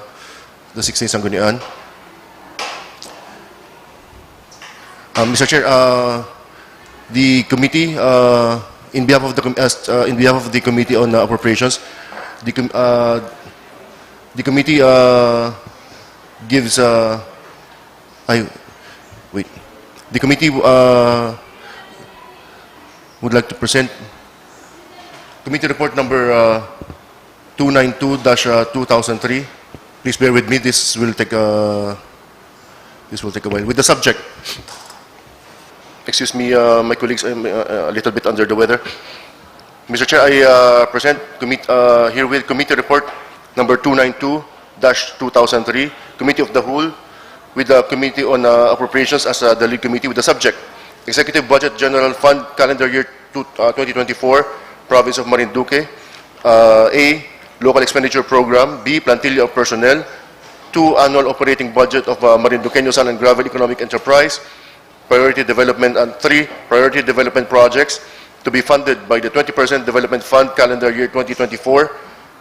16th Sangguniang. Mr. Chair, the committee, in behalf of the Committee on Appropriations, the committee gives the committee would like to present committee report number 292-2003. Please bear with me. This will take a while. With the subject, excuse me, my colleagues, I'm a little bit under the weather. Mr. Chair, I present herewith committee report number 292-2003, Committee of the Whole, with the Committee on Appropriations as the lead committee, with the subject Executive Budget General Fund Calendar Year 2024, Province of Marinduque. A. Local Expenditure Program. B. Plantilla of Personnel. 2. Annual Operating Budget of Marinduqueño Sand and Gravel Economic Enterprise. Priority Development. And 3. Priority Development Projects to be funded by the 20% Development Fund Calendar Year 2024.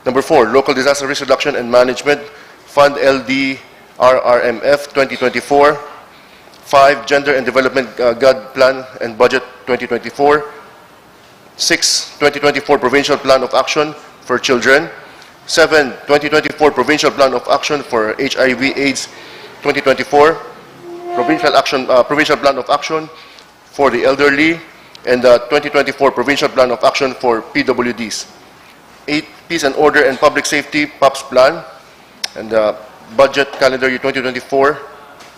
Number 4. Local Disaster Risk Reduction and Management Fund LDRRMF 2024. 5. Gender and Development GAD Plan and Budget 2024. 6. 2024 Provincial Plan of Action for Children. 7. 2024 Provincial Plan of Action for HIV/AIDS 2024. Provincial Plan of Action for the Elderly, and 2024 Provincial Plan of Action for PWDs. 8. Peace and Order and Public Safety PAPS Plan and Budget Calendar Year 2024.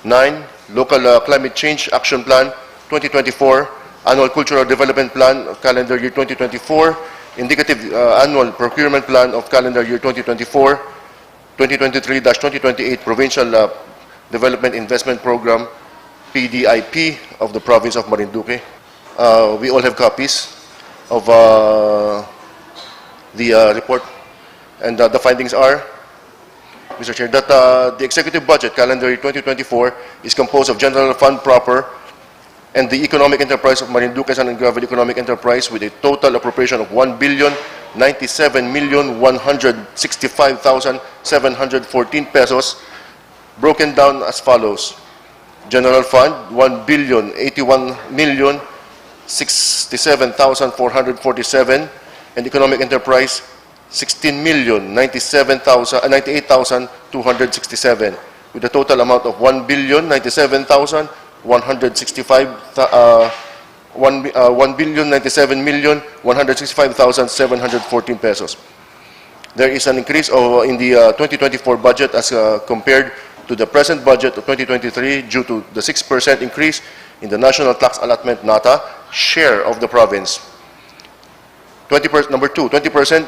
9. Local Climate Change Action Plan 2024. Annual Cultural Development Plan of Calendar Year 2024. Indicative Annual Procurement Plan of Calendar Year 2024. 2023-2028 Provincial Development Investment Program, PDIP, of the Province of Marinduque. We all have copies of the report, and the findings are, Mr. Chair, that the Executive Budget Calendar Year 2024 is composed of General Fund proper and the Economic Enterprise of Marinduque Sand and Gravel Economic Enterprise with a total appropriation of 1,097,165,714 pesos, broken down as follows. General Fund, 1,081,067,447, and Economic Enterprise, 16,098,267, with a total amount of 1,097,165,714 pesos. There is an increase in the 2024 budget as compared to the present budget of 2023 due to the 6% increase in the National Tax Allotment NATA share of the province. Number 2, 20%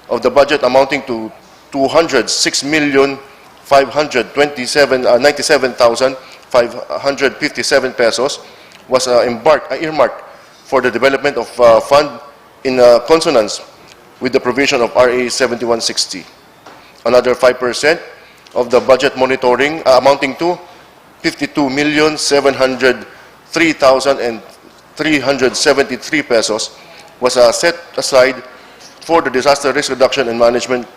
of the budget amounting to 206,597,557 pesos was earmarked for the development of fund in consonance with the provision of RA 7160. Another 5% of the budget monitoring amounting to 52,703,373 pesos was set aside for the Disaster Risk Reduction and Management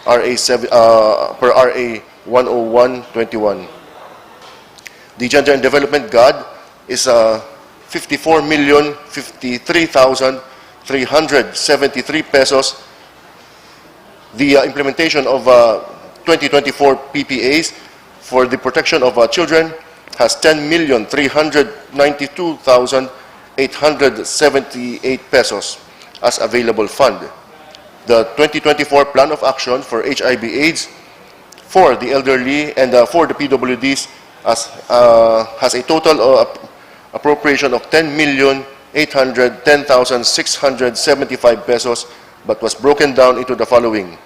per RA 10121. The Gender and Development GAD is 54,053,373 pesos. The implementation of 2024 PPAs for the protection of children has 10,392,878 pesos as available fund. The 2024 Plan of Action for HIV/AIDS for the elderly and for the PWDs has a total appropriation of 10,810,675 pesos, but was broken down into the following: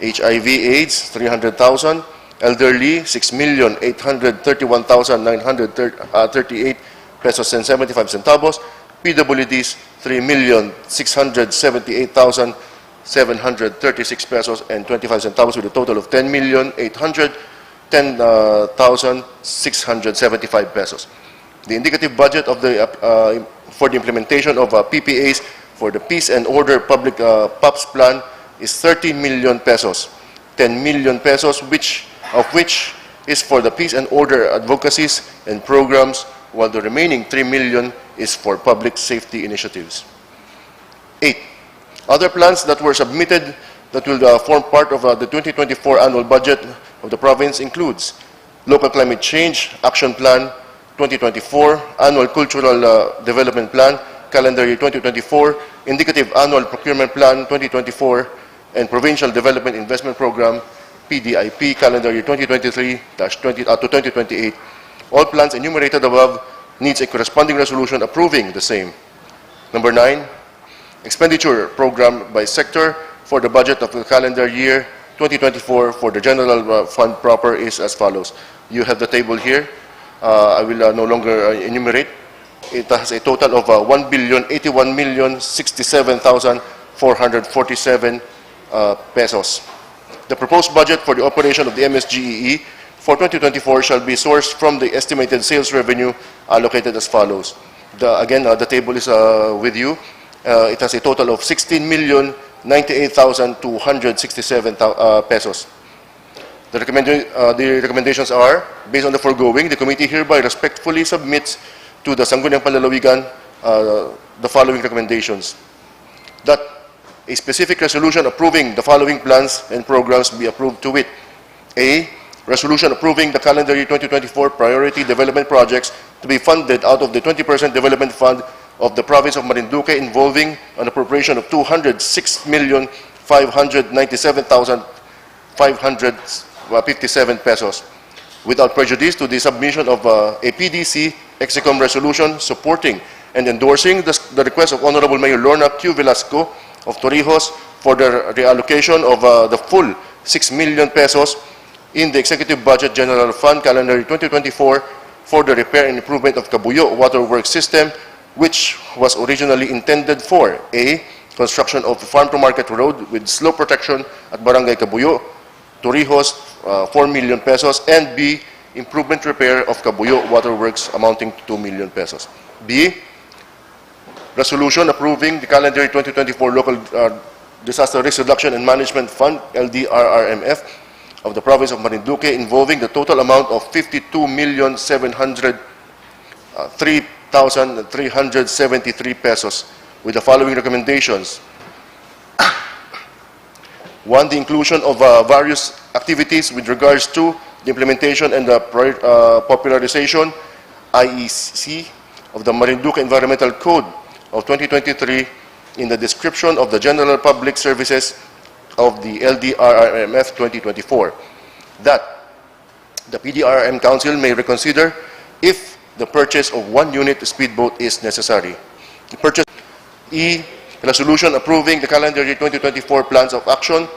HIV/AIDS 300,000, elderly 6,831,938 pesos and 75 centavos, PWDs 3,678,736 pesos and 25 centavos, with a total of 10,810,675 pesos. The indicative budget of the for the implementation of PPAs for the Peace and Order Public POPs plan is 30 million pesos. 10 million pesos, of which is for the peace and order advocacies and programs, while the remaining 3 million is for public safety initiatives. 8. Other plans that were submitted that will form part of the 2024 annual budget of the province includes Local Climate Change Action Plan 2024, Annual Cultural Development Plan, Calendar Year 2024, Indicative Annual Procurement Plan 2024, and Provincial Development Investment Program, PDIP, Calendar Year 2023-to 2028. All plans enumerated above needs a corresponding resolution approving the same. Number 9, expenditure program by sector for the budget of the calendar year 2024 for the general fund proper is as follows. You have the table here. I will no longer enumerate. It has a total of 1,081,067,447 pesos. The proposed budget for the operation of the MSGEE for 2024 shall be sourced from the estimated sales revenue allocated as follows. The table is with you. It has a total of 16,098,267 pesos. The recommendations are, based on the foregoing, the committee hereby respectfully submits to the Sangguniang Panlalawigan the following recommendations: that a specific resolution approving the following plans and programs be approved to wit: A. Resolution approving the calendar year 2024 priority development projects to be funded out of the 20% development fund of the province of Marinduque, involving an appropriation of 206,597,557 pesos, without prejudice to the submission of a PDC Execom resolution supporting and endorsing the request of Honorable Mayor Lorna Q. Velasco of Torrijos for the reallocation of the full 6 million pesos in the Executive Budget General Fund Calendar 2024 for the repair and improvement of Kabuyo Waterworks System, which was originally intended for: A. Construction of Farm to Market Road with slope protection at Barangay Kabuyo, Torrijos, 4 million pesos, and B. Improvement repair of Kabuyo Waterworks amounting to 2 million pesos. B. Resolution approving the calendar year 2024 Local Disaster Risk Reduction and Management Fund, LDRRMF, of the province of Marinduque, involving the total amount of 52,703,373 pesos, with the following recommendations. 1. The inclusion of various activities with regards to the implementation and the popularization, IEC, of the Marinduque Environmental Code of 2023 in the description of the general public services of the LDRRMF 2024. That the PDRRM Council may reconsider if the purchase of 1 unit speedboat is necessary. The purchase. E. Resolution approving the calendar year 2024 plans of action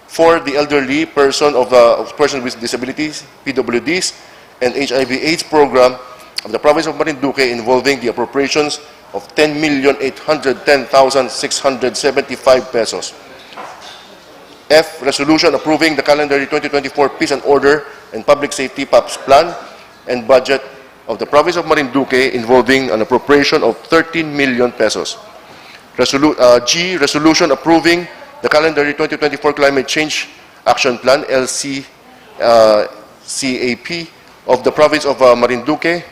for the elderly person of persons with disabilities, PWDs, and HIV/AIDS program of the province of Marinduque, involving the appropriations of 10,810,675 pesos. F. Resolution approving the calendar year 2024 Peace and Order and Public Safety POPs plan and budget of the province of Marinduque, involving an appropriation of 13 million pesos. G. Resolution approving the calendar year 2024 Climate Change Action Plan, LCCAP, of the province of Marinduque,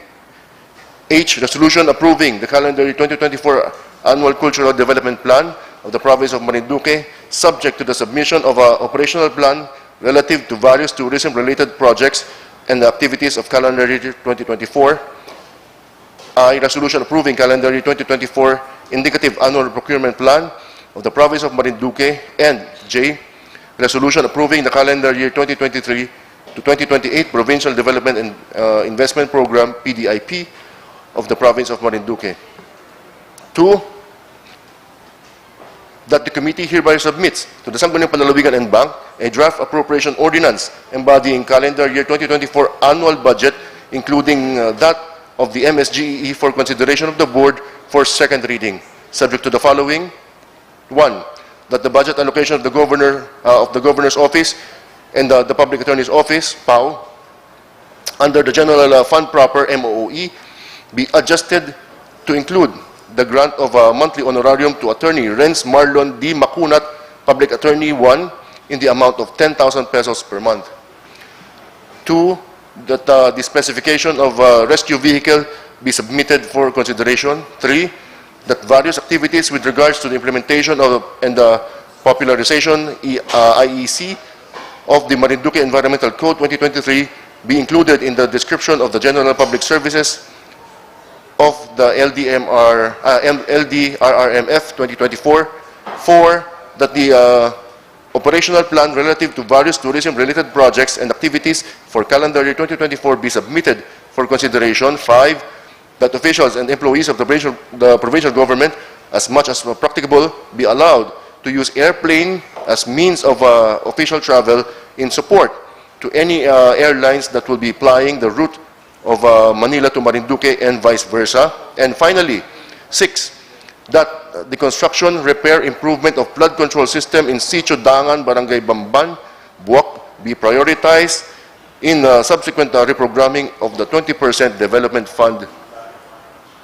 H, resolution approving the calendar year 2024 annual cultural development plan of the province of Marinduque, subject to the submission of an operational plan relative to various tourism-related projects and the activities of calendar year 2024. I, resolution approving calendar year 2024 indicative annual procurement plan of the province of Marinduque. And J, resolution approving the calendar year 2023 to 2028 provincial development and investment program PDIP of the province of Marinduque. 2, that the committee hereby submits to the Sangguniang Panlalawigan and Bank a draft appropriation ordinance embodying calendar year 2024 annual budget, including that of the MSGE for consideration of the board for second reading, subject to the following. 1, that the budget allocation of the governor's office and the public attorney's office (PAO) under the general fund proper (MOOE) be adjusted to include the grant of a monthly honorarium to Attorney Renz Marlon D. Macunat, Public Attorney 1, in the amount of 10,000 pesos per month. 2, that the specification of a rescue vehicle be submitted for consideration. 3, that various activities with regards to the implementation of and the popularization IEC of the Marinduque Environmental Code 2023 be included in the description of the General Public Services of the LDRRMF 2024. 4, that the operational plan relative to various tourism-related projects and activities for calendar year 2024 be submitted for consideration. 5, that officials and employees of the provincial government, as much as practicable, be allowed to use airplane as means of official travel in support to any airlines that will be plying the route of Manila to Marinduque and vice versa. And finally, 6, that the construction, repair, improvement of flood control system in Sitio Dangan, Barangay Bamban, Buwak be prioritized in subsequent reprogramming of the 20% development fund.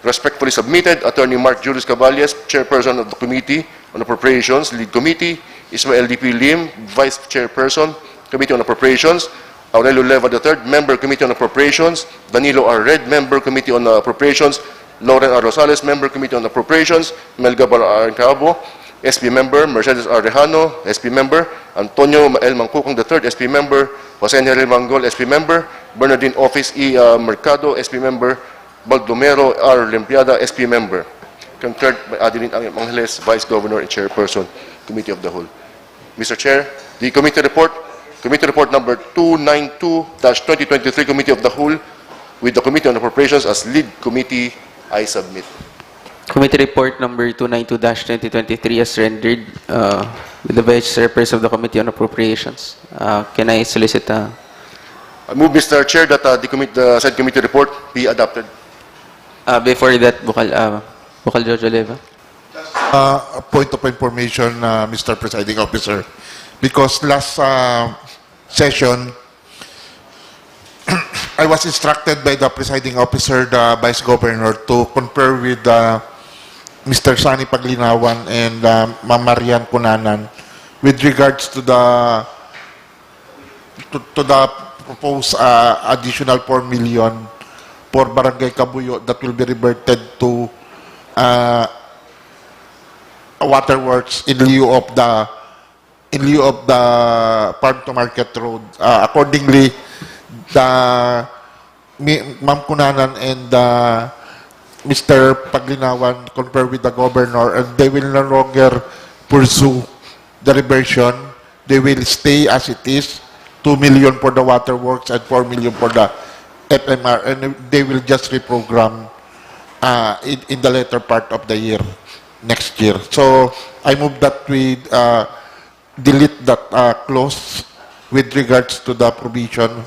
Respectfully submitted, Attorney Mark Julius Caballes, Chairperson of the Committee on Appropriations, Lead Committee; Ismael D.P. Lim, Vice Chairperson, Committee on Appropriations; Aurelio Leva III, Member, Committee on Appropriations; Danilo R. Red, Member, Committee on Appropriations; Lauren R. Rosales, Member, Committee on Appropriations; Melga R. Cabo, SP Member; Mercedes R. Rejano, SP Member; Antonio L. Mangkukong III, SP Member; Jose Henry Mangol, SP Member; Bernardine Office E. Mercado, SP Member; Baldomero R. Limpiada, SP Member. Concurred by Adeline Angeles, Vice Governor and Chairperson, Committee of the Whole. Mr. Chair, the committee report number 292-2023, Committee of the Whole, with the Committee on Appropriations as lead committee, I submit. Committee report number 292-2023 as rendered with the Vice Chairperson of the Committee on Appropriations. Can I solicit I move, Mr. Chair, that the said committee report be adopted. before that, Bukal Jojo Leva? A point of information, Mr. Presiding Officer, because last session, I was instructed by the Presiding Officer, the Vice Governor, to confer with Mr. Sani Paglinawan and Ma'am Marian Cunanan with regards to the proposed additional 4 million for Barangay Kabuyo that will be reverted to waterworks in lieu of the farm to market road. Accordingly, Ma'am Cunanan and Mr. Paglinawan confer with the governor, and they will no longer pursue the reversion. They will stay as it is, 2 million for the waterworks and 4 million for the FMR, and they will just reprogram in the later part of the year, next year. So I move that we delete that clause with regards to the provision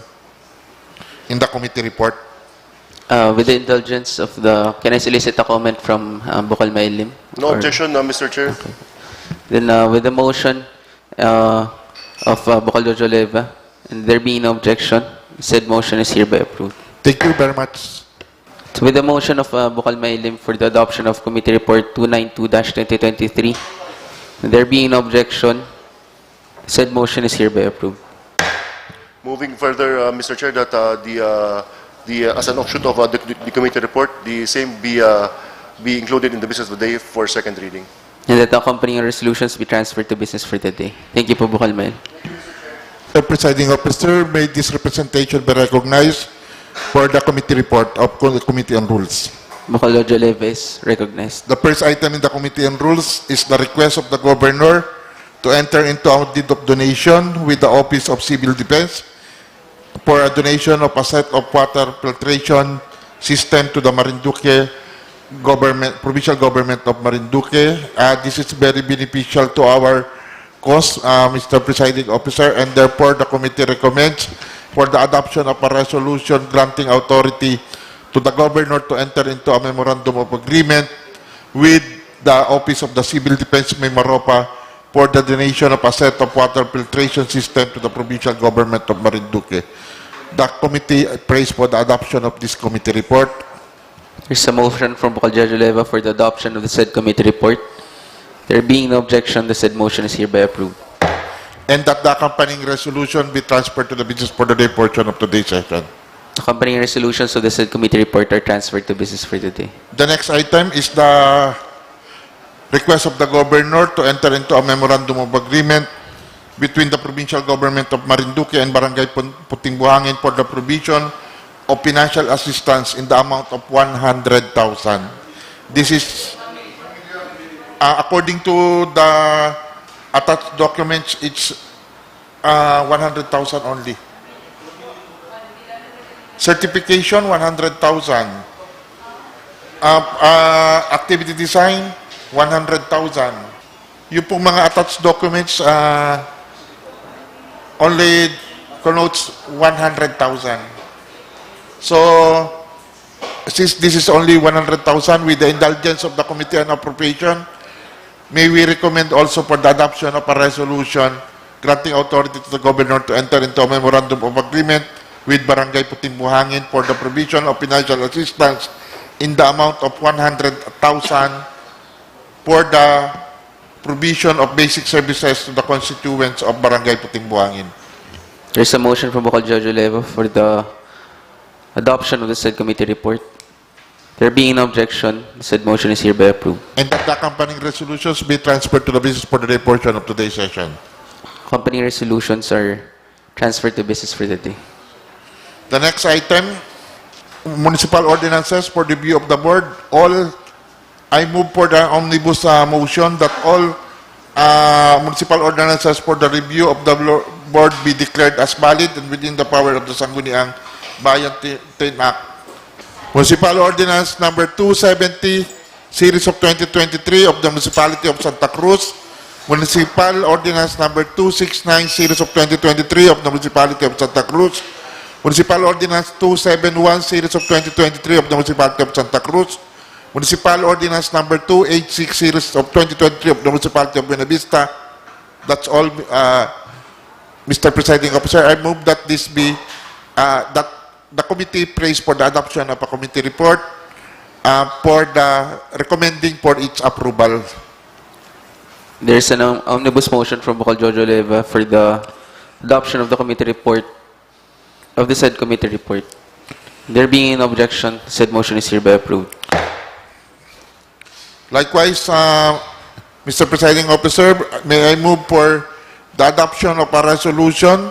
in the committee report. With the indulgence of the... Can I solicit a comment from Bukal Mailim? No objection, Mr. Chair. Okay. Then with the motion of Bukal Jojo Leva, and there being no objection, said motion is hereby approved. Thank you very much. So with the motion of Bukal Mailim for the adoption of Committee Report 292-2023, there being no objection, said motion is hereby approved. Moving further, Mr. Chair, that the as an offshoot of the committee report, the same be included in the business of the day for second reading. And that the accompanying resolutions be transferred to business for the day. Thank you po, Bukal Mail. The presiding officer, may this representation be recognized for the committee report of the Committee on Rules. Bukal Jojo Leva is recognized. The first item in the Committee on Rules is the request of the Governor to enter into a deed of donation with the Office of Civil Defense for a donation of a set of water filtration system to the Marinduque provincial government of Marinduque. This is very beneficial to our cause, Mr. Presiding Officer, and therefore the committee recommends for the adoption of a resolution granting authority to the Governor to enter into a memorandum of agreement with the Office of the Civil Defense Mimaropa for the donation of a set of water filtration system to the provincial government of Marinduque. The committee prays for the adoption of this committee report. There's a motion from Bukal Jojo Leva for the adoption of the said committee report. There being no objection, the said motion is hereby approved. And that the accompanying resolution be transferred to the business for the day portion of today's session. Accompanying resolutions of the said committee report are transferred to business for the day. The next item is the request of the Governor to enter into a memorandum of agreement between the provincial government of Marinduque and Barangay Puting Buhangin for the provision of financial assistance in the amount of 100,000. This is, according to the attached documents, it's 100,000 only. Certification, 100,000. Activity design, 100,000. Yung pong mga attached documents, only connotes 100,000. So, since this is only 100,000 with the indulgence of the Committee on Appropriation, may we recommend also for the adoption of a resolution granting authority to the Governor to enter into a memorandum of agreement with Barangay Puting Buhangin for the provision of financial assistance in the amount of 100,000 for the provision of basic services to the constituents of Barangay Puting Buhangin. There's a motion from Bukal Jojo Leva for the adoption of the said committee report. There being no objection, the said motion is hereby approved. And that the accompanying resolutions be transferred to the business for the day portion of today's session. Accompanying resolutions are transferred to business for the day. The next item, municipal ordinances for the review of the board. I move for the omnibus motion that all municipal ordinances for the review of the board be declared as valid and within the power of the Sangguniang Panlalawigan Act. Municipal Ordinance Number 270, Series of 2023 of the Municipality of Santa Cruz. Municipal Ordinance Number 269, Series of 2023 of the Municipality of Santa Cruz. Municipal Ordinance 271, Series of 2023 of the Municipality of Santa Cruz. Municipal Ordinance Number 286, Series of 2023 of the Municipality of Buena Vista. That's all, Mr. Presiding Officer. I move that this be, that the committee prays for the adoption of a committee report for the recommending for its approval. There's an omnibus motion from Bukal Jojo Leva for the adoption of the committee report, of the said committee report. There being an objection, said motion is hereby approved. Likewise, Mr. Presiding Officer, may I move for the adoption of a resolution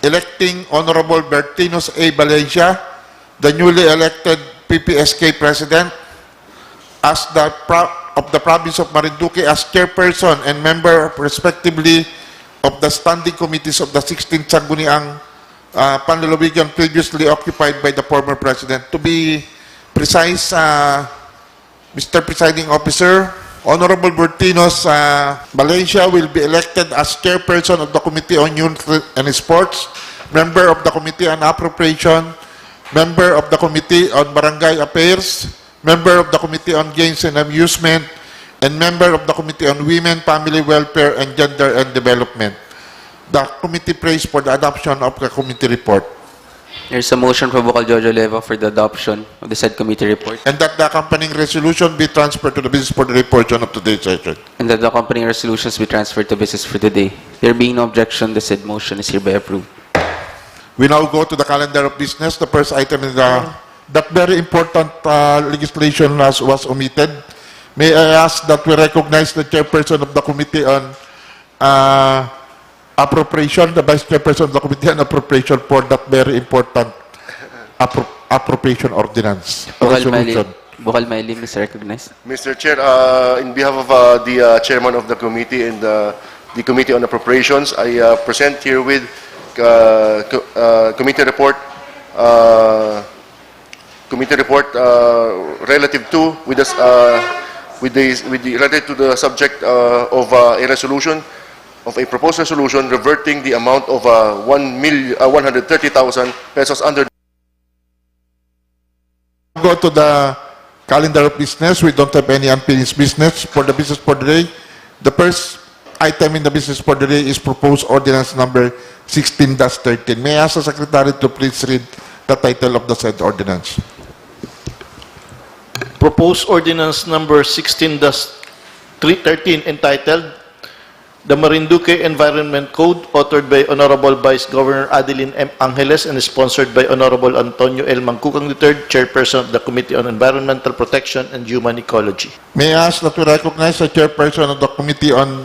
electing Honorable Bertinos A. Valencia, the newly elected PPSK President, as of the province of Marinduque as chairperson and member respectively of the standing committees of the 16th Sangguniang Panlalawigan previously occupied by the former president. To be precise, Mr. Presiding Officer, Honorable Bertinos Valencia will be elected as chairperson of the Committee on Youth and Sports, member of the Committee on Appropriation, member of the Committee on Barangay Affairs, member of the Committee on Games and Amusement, and member of the Committee on Women, Family Welfare, and Gender and Development. The committee prays for the adoption of the committee report. There's a motion from Bukal Jojo Leva for the adoption of the said committee report. And that the accompanying resolution be transferred to the business for the day portion of today's session. And that the accompanying resolutions be transferred to business for the day. There being no objection, the said motion is hereby approved. We now go to the calendar of business. The first item is that very important legislation was omitted. May I ask that we recognize the chairperson of the Committee on Appropriation, the vice chairperson of the Committee on Appropriation for that very important appropriation ordinance. Resolution. Bukal Mailim is recognized. Mr. Chair, in behalf of the chairman of the committee and the Committee on Appropriations, I present here with committee report relative to related to the subject of a resolution of a proposed resolution reverting the amount of 130,000 pesos under. Go to the calendar of business. We don't have any unfinished business for the business for the day. The first item in the business for the day is proposed ordinance number 16-13. May I ask the secretary to please read the title of the said ordinance? Proposed ordinance number 16-13 entitled The Marinduque Environment Code, authored by Honorable Vice Governor Adeline M. Angeles and sponsored by Honorable Antonio L. Mangkukang III, Chairperson of the Committee on Environmental Protection and Human Ecology. May I ask that we recognize the chairperson of the Committee on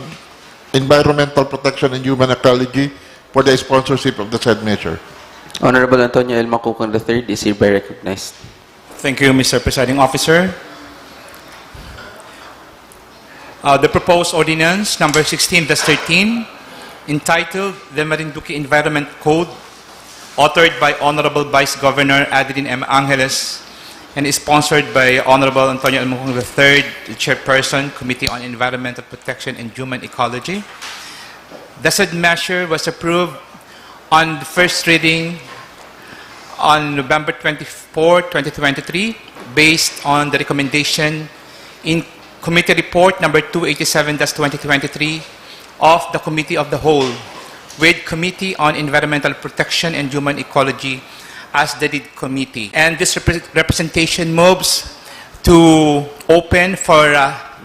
Environmental Protection and Human Ecology for the sponsorship of the said measure. Honorable Antonio L. Mangkukang III is hereby recognized. Thank you, Mr. Presiding Officer. The proposed ordinance number 16-13 entitled the Marinduque Environment Code, authored by Honorable Vice Governor Adeline M. Angeles and is sponsored by Honorable Antonio L. Mangkukang III, the Chairperson, Committee on Environmental Protection and Human Ecology. The said measure was approved on the first reading on November 24, 2023, based on the recommendation in Committee Report number 287-2023 of the Committee of the Whole, with Committee on Environmental Protection and Human Ecology as the lead committee. And this representation moves to open for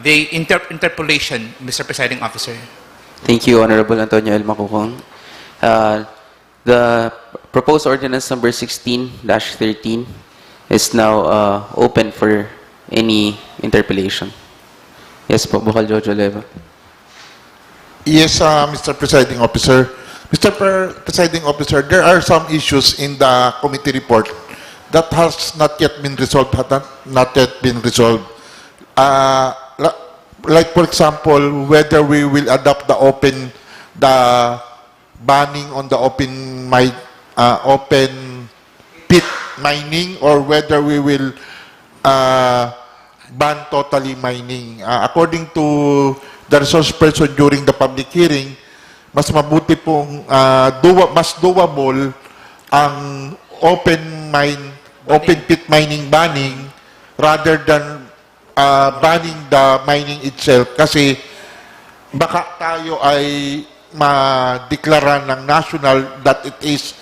the interpolation, Mr. Presiding Officer. Thank you, Honorable Antonio L. Mangkukang. The proposed ordinance number 16-13 is now open for any interpellation. Yes po, Bukal Jojo Leva. Yes, Mr. Presiding Officer. Mr. Presiding Officer, there are some issues in the committee report that has not yet been resolved. Like, for example, whether we will adopt the banning on the open pit mining, or whether we will ban totally mining. According to the resource person during the public hearing, mas mabuti pong mas doable ang open pit mining banning rather than banning the mining itself, kasi baka tayo ay ma-deklara ng national that it is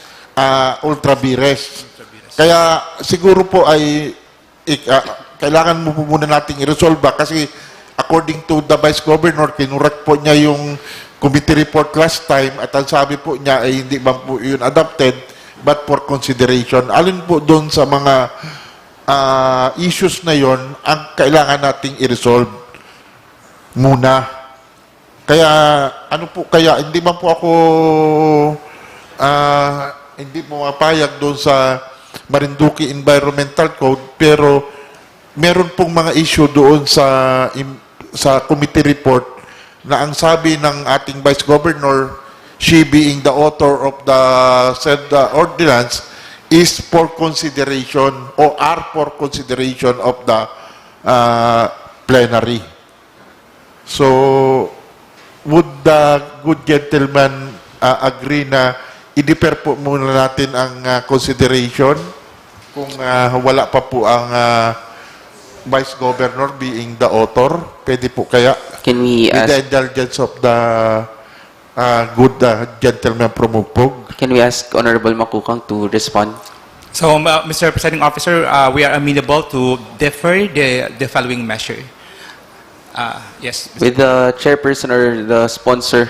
ultra vires. Kaya siguro po ay kailangan mo po muna nating i-resolve kasi according to the Vice Governor, kinurek po niya yung committee report last time at ang sabi po niya ay hindi ba po yun adopted but for consideration. Alin po doon sa mga issues na yon ang kailangan nating i-resolve muna. Kaya hindi man po ako hindi po mapayag doon sa Marinduque Environmental Code, pero meron pong mga issue doon sa committee report na ang sabi ng ating Vice Governor, she being the author of the said ordinance, is for consideration or are for consideration of the plenary. So, would the good gentleman agree na i-defer po muna natin ang consideration kung wala pa po ang Vice Governor being the author? Pwede po kaya? Can we with ask, the indulgence of the good gentleman from Upog? can we ask Honorable Mangkukang to respond? So, Mr. Presiding Officer, we are amenable to defer the following measure. Yes. With the chairperson or the sponsor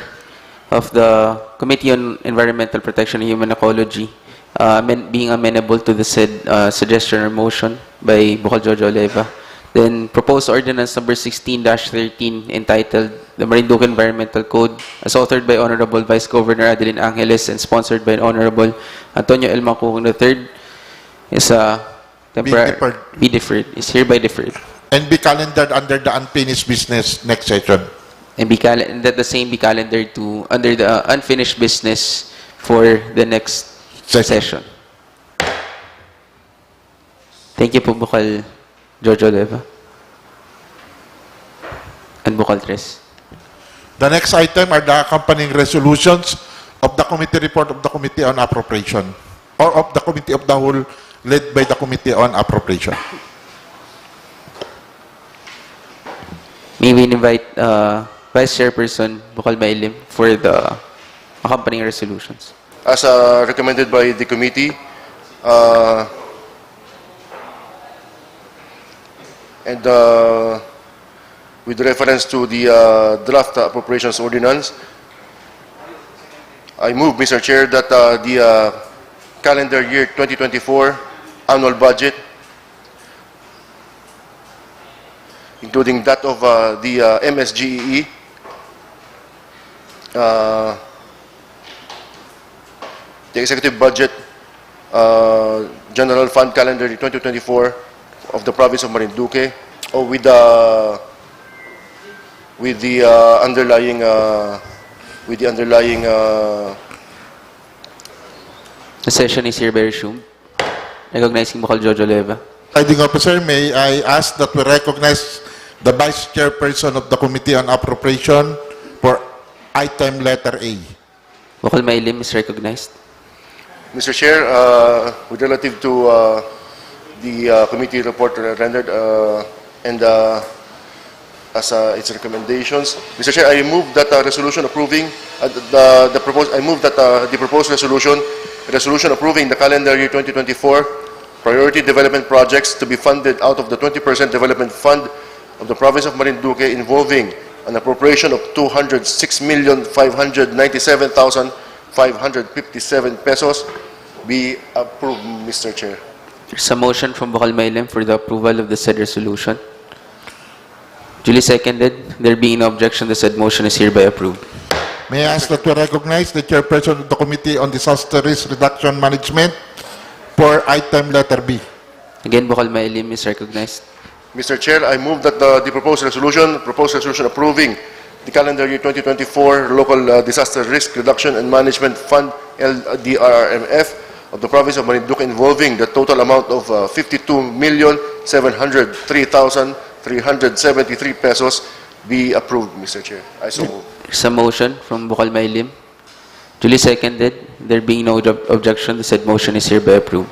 of the Committee on Environmental Protection and Human Ecology being amenable to the said suggestion or motion by Bukal Jojo Leyva. Then proposed ordinance number 16-13 entitled the Marinduque Environmental Code, as authored by Honorable Vice Governor Adeline Angeles and sponsored by Honorable Antonio L. Macukong III, is be deferred, is hereby deferred. And be calendared under the unfinished business next session. And that the same be calendared to under the unfinished business for the next session. Thank you po, Bukal Jojo Leyva and Bukal Tres. The next item are the accompanying resolutions of the committee report of the Committee on Appropriation or of the Committee of the Whole led by the Committee on Appropriation. May we invite Vice Chairperson Bukal Mailim for the accompanying resolutions. As recommended by the committee, and with reference to the draft appropriations ordinance, I move, Mr. Chair, that the calendar year 2024 annual budget, including that of the MSGEE, the executive budget, general fund calendar 2024 of the province of Marinduque, or with the underlying The session is hereby resumed. Recognizing Bukal Jojo Leyva. Presiding Officer, may I ask that we recognize the Vice Chairperson of the Committee on Appropriation for item letter A. Bukal Mailim is recognized. Mr. Chair, with relative to the committee report rendered and as its recommendations, Mr. Chair, I move that resolution approving the proposed resolution approving the calendar year 2024 priority development projects to be funded out of the 20% development fund of the province of Marinduque involving an appropriation of 206,597,557 pesos be approved, Mr. Chair. There's a motion from Bukal Mailim for the approval of the said resolution. Duly seconded. There being no objection, the said motion is hereby approved. May I ask that we recognize the Chairperson of the Committee on Disaster Risk Reduction Management for item letter B. Again, Bukal Mailim is recognized. Mr. Chair, I move that the proposed resolution approving the calendar year 2024 Local Disaster Risk Reduction and Management Fund, LDRMF, of the province of Marinduque involving the total amount of 52,703,373 pesos be approved, Mr. Chair. I so move. There's a motion from Bukal Mailim. Duly seconded. There being no objection, the said motion is hereby approved.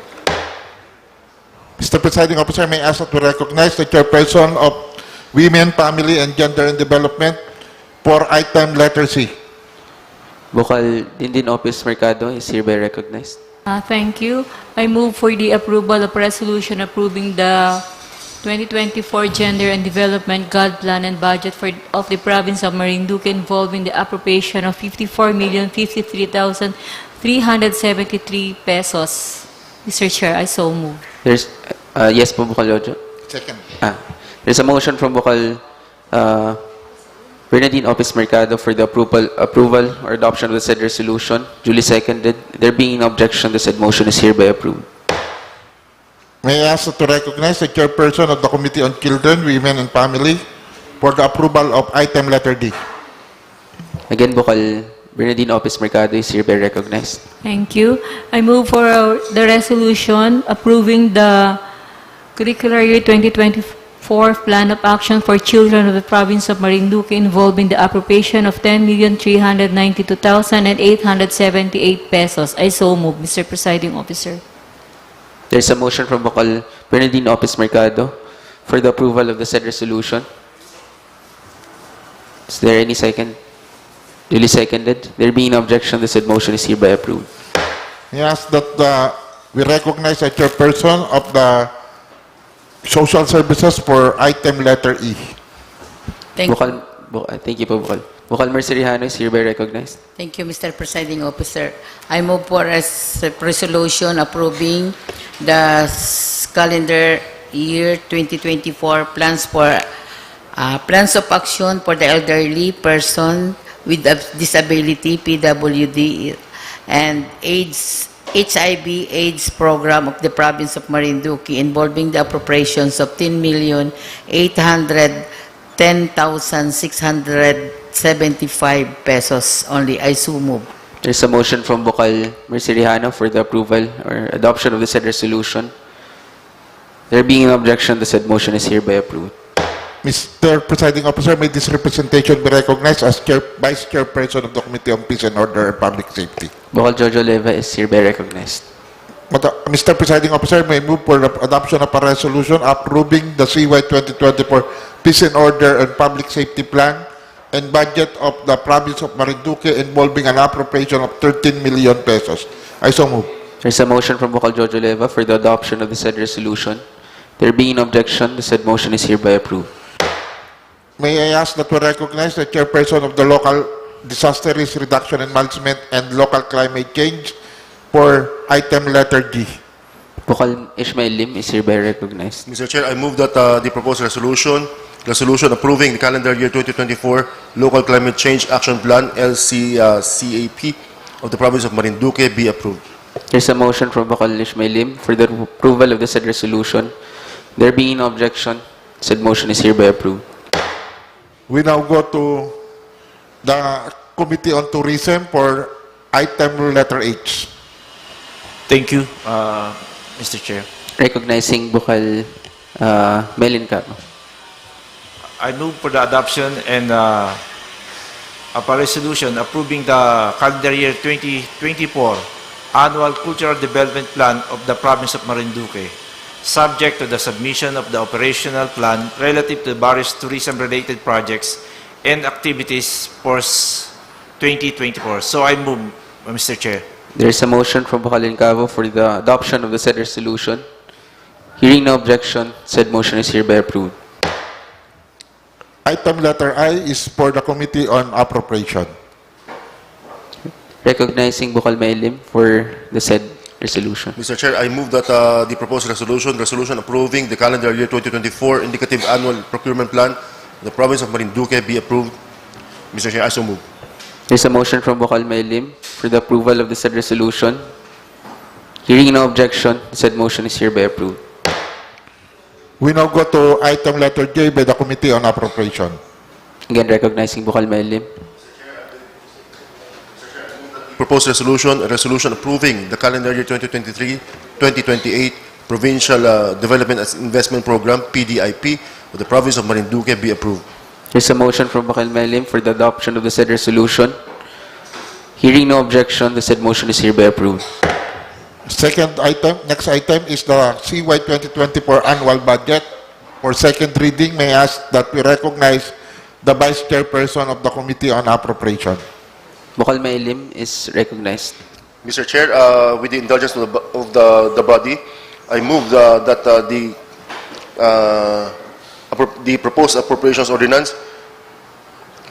Mr. Presiding Officer, may I ask that we recognize the Chairperson of Women, Family, and Gender and Development for item letter C. Bukal Dindin Office Mercado is hereby recognized. Thank you. I move for the approval of resolution approving the 2024 Gender and Development God Plan and Budget of the Province of Marinduque involving the appropriation of 54,053,373 pesos. Mr. Chair, I so move. There's yes po, Bukal Jojo. Second. There's a motion from Bukal Bernadine Office Mercado for the approval or adoption of the said resolution. Duly seconded. There being no objection, the said motion is hereby approved. May I ask to recognize the Chairperson of the Committee on Children, Women, and Family for the approval of item letter D. Again, Bukal Bernadine Office Mercado is hereby recognized. Thank you. I move for the resolution approving the curricular year 2024 plan of action for children of the province of Marinduque involving the appropriation of 10,392,878 pesos. I so move, Mr. Presiding Officer. There's a motion from Bukal Bernadine Office Mercado for the approval of the said resolution. Is there any second? Duly seconded. There being no objection, the said motion is hereby approved. Yes, that we recognize the Chairperson of the Social Services for item letter E. Thank you po, Bukal. Bukal Mercerihano is hereby recognized. Thank you, Mr. Presiding Officer. I move for a resolution approving the calendar year 2024 plans of action for the elderly person with a disability, PWD, and HIV/AIDS program of the province of Marinduque involving the appropriations of 10,810,675 pesos only. I so move. There's a motion from Bukal Mercerihano for the approval or adoption of the said resolution. There being no objection, the said motion is hereby approved. Mr. Presiding Officer, may this representation be recognized as Vice Chairperson of the Committee on Peace and Order and Public Safety? Bukal Jojo Leva is hereby recognized. Mr. Presiding Officer, may move for the adoption of a resolution approving the CY 2024 Peace and Order and Public Safety Plan and budget of the province of Marinduque involving an appropriation of 13 million pesos. I so move. There's a motion from Bukal Jojo Leva for the adoption of the said resolution. There being no objection, the said motion is hereby approved. May I ask that we recognize the Chairperson of the Local Disaster Risk Reduction and Management and Local Climate Change for item letter G. Bukal Ishmael Lim is hereby recognized. Mr. Chair, I move that the proposed resolution approving the calendar year 2024 Local Climate Change Action Plan, LCCAP, of the province of Marinduque be approved. There's a motion from Bukal Ishmael Lim for the approval of the said resolution. There being no objection, said motion is hereby approved. We now go to the Committee on Tourism for item letter H. Thank you, Mr. Chair. Recognizing Bukal Melin Caro. I move for the adoption and of a resolution approving the calendar year 2024 annual cultural development plan of the province of Marinduque, subject to the submission of the operational plan relative to various tourism-related projects and activities for 2024. So I move, Mr. Chair. There is a motion from Bukal Cavo for the adoption of the said resolution. Hearing no objection, said motion is hereby approved. Item letter I is for the Committee on Appropriation. Recognizing Bukal Melim for the said resolution. Mr. Chair, I move that the proposed resolution approving the calendar year 2024 indicative annual procurement plan of the province of Marinduque be approved. Mr. Chair, I so move. There is a motion from Bukal Melim for the approval of the said resolution. Hearing no objection, the said motion is hereby approved. We now go to item letter J by the Committee on Appropriation. Again, recognizing Bukal Melim. Proposed resolution, a resolution approving the calendar year 2023-2028 Provincial Development and Investment Program, PDIP, of the province of Marinduque be approved. There's a motion from Bukal Melim for the adoption of the said resolution. Hearing no objection, the said motion is hereby approved. Next item is the CY 2024 annual budget. For second reading, may I ask that we recognize the Vice Chairperson of the Committee on Appropriation. Bukal Melim is recognized. Mr. Chair, with the indulgence of the body, I move that the proposed appropriations ordinance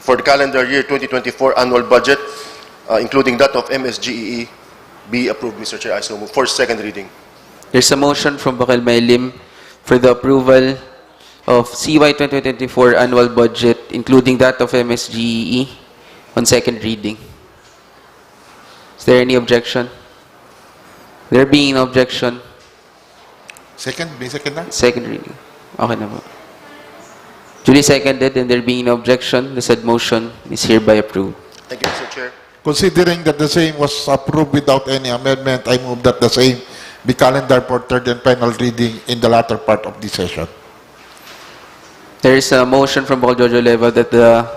for the calendar year 2024 annual budget, including that of MSGEE, be approved, Mr. Chair. I so move for second reading. There's a motion from Bukal Melim for the approval of CY 2024 annual budget, including that of MSGEE, on second reading. Is there any objection? There being no objection, May second na? second reading. Okay na po. Duly seconded, and there being no objection, the said motion is hereby approved. Thank you, Mr. Chair. Considering that the same was approved without any amendment, I move that the same be calendared for third and final reading in the latter part of this session. There is a motion from Bukal Jojo Leva that the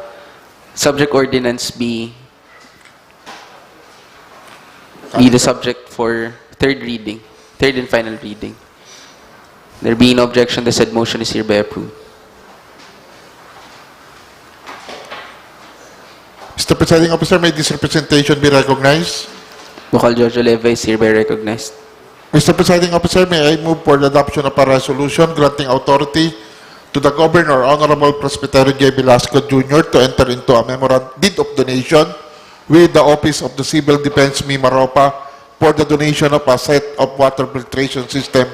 subject ordinance be the subject for third and final reading. There being no objection, the said motion is hereby approved. Mr. Presiding Officer, may this representation be recognized? Bukal Jojo Leva is hereby recognized. Mr. Presiding Officer, may I move for the adoption of a resolution granting authority to the Governor, Honorable Presbyterio J. Velasco Jr. to enter into a deed of donation with the Office of the Civil Defense Mimaropa for the donation of a set of water filtration system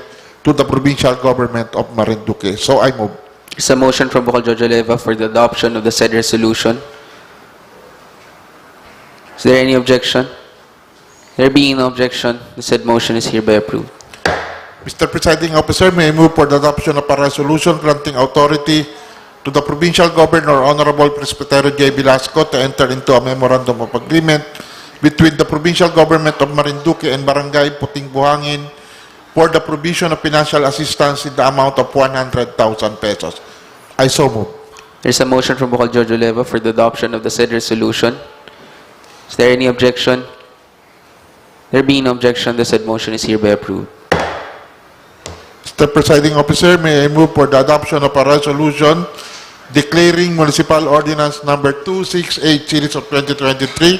to the provincial government of Marinduque. So I move. There's a motion from Bukal Jojo Leva for the adoption of the said resolution. Is there any objection? There being no objection, the said motion is hereby approved. Mr. Presiding Officer, may I move for the adoption of a resolution granting authority to the Provincial Governor, Honorable Presbyterio J. Velasco, to enter into a memorandum of agreement between the Provincial Government of Marinduque and Barangay Puting Buhangin for the provision of financial assistance in the amount of 100,000 pesos. I so move. There's a motion from Bukal Jojo Leva for the adoption of the said resolution. Is there any objection? There being no objection, the said motion is hereby approved. Mr. Presiding Officer, may I move for the adoption of a resolution declaring Municipal Ordinance Number 268 Series of 2023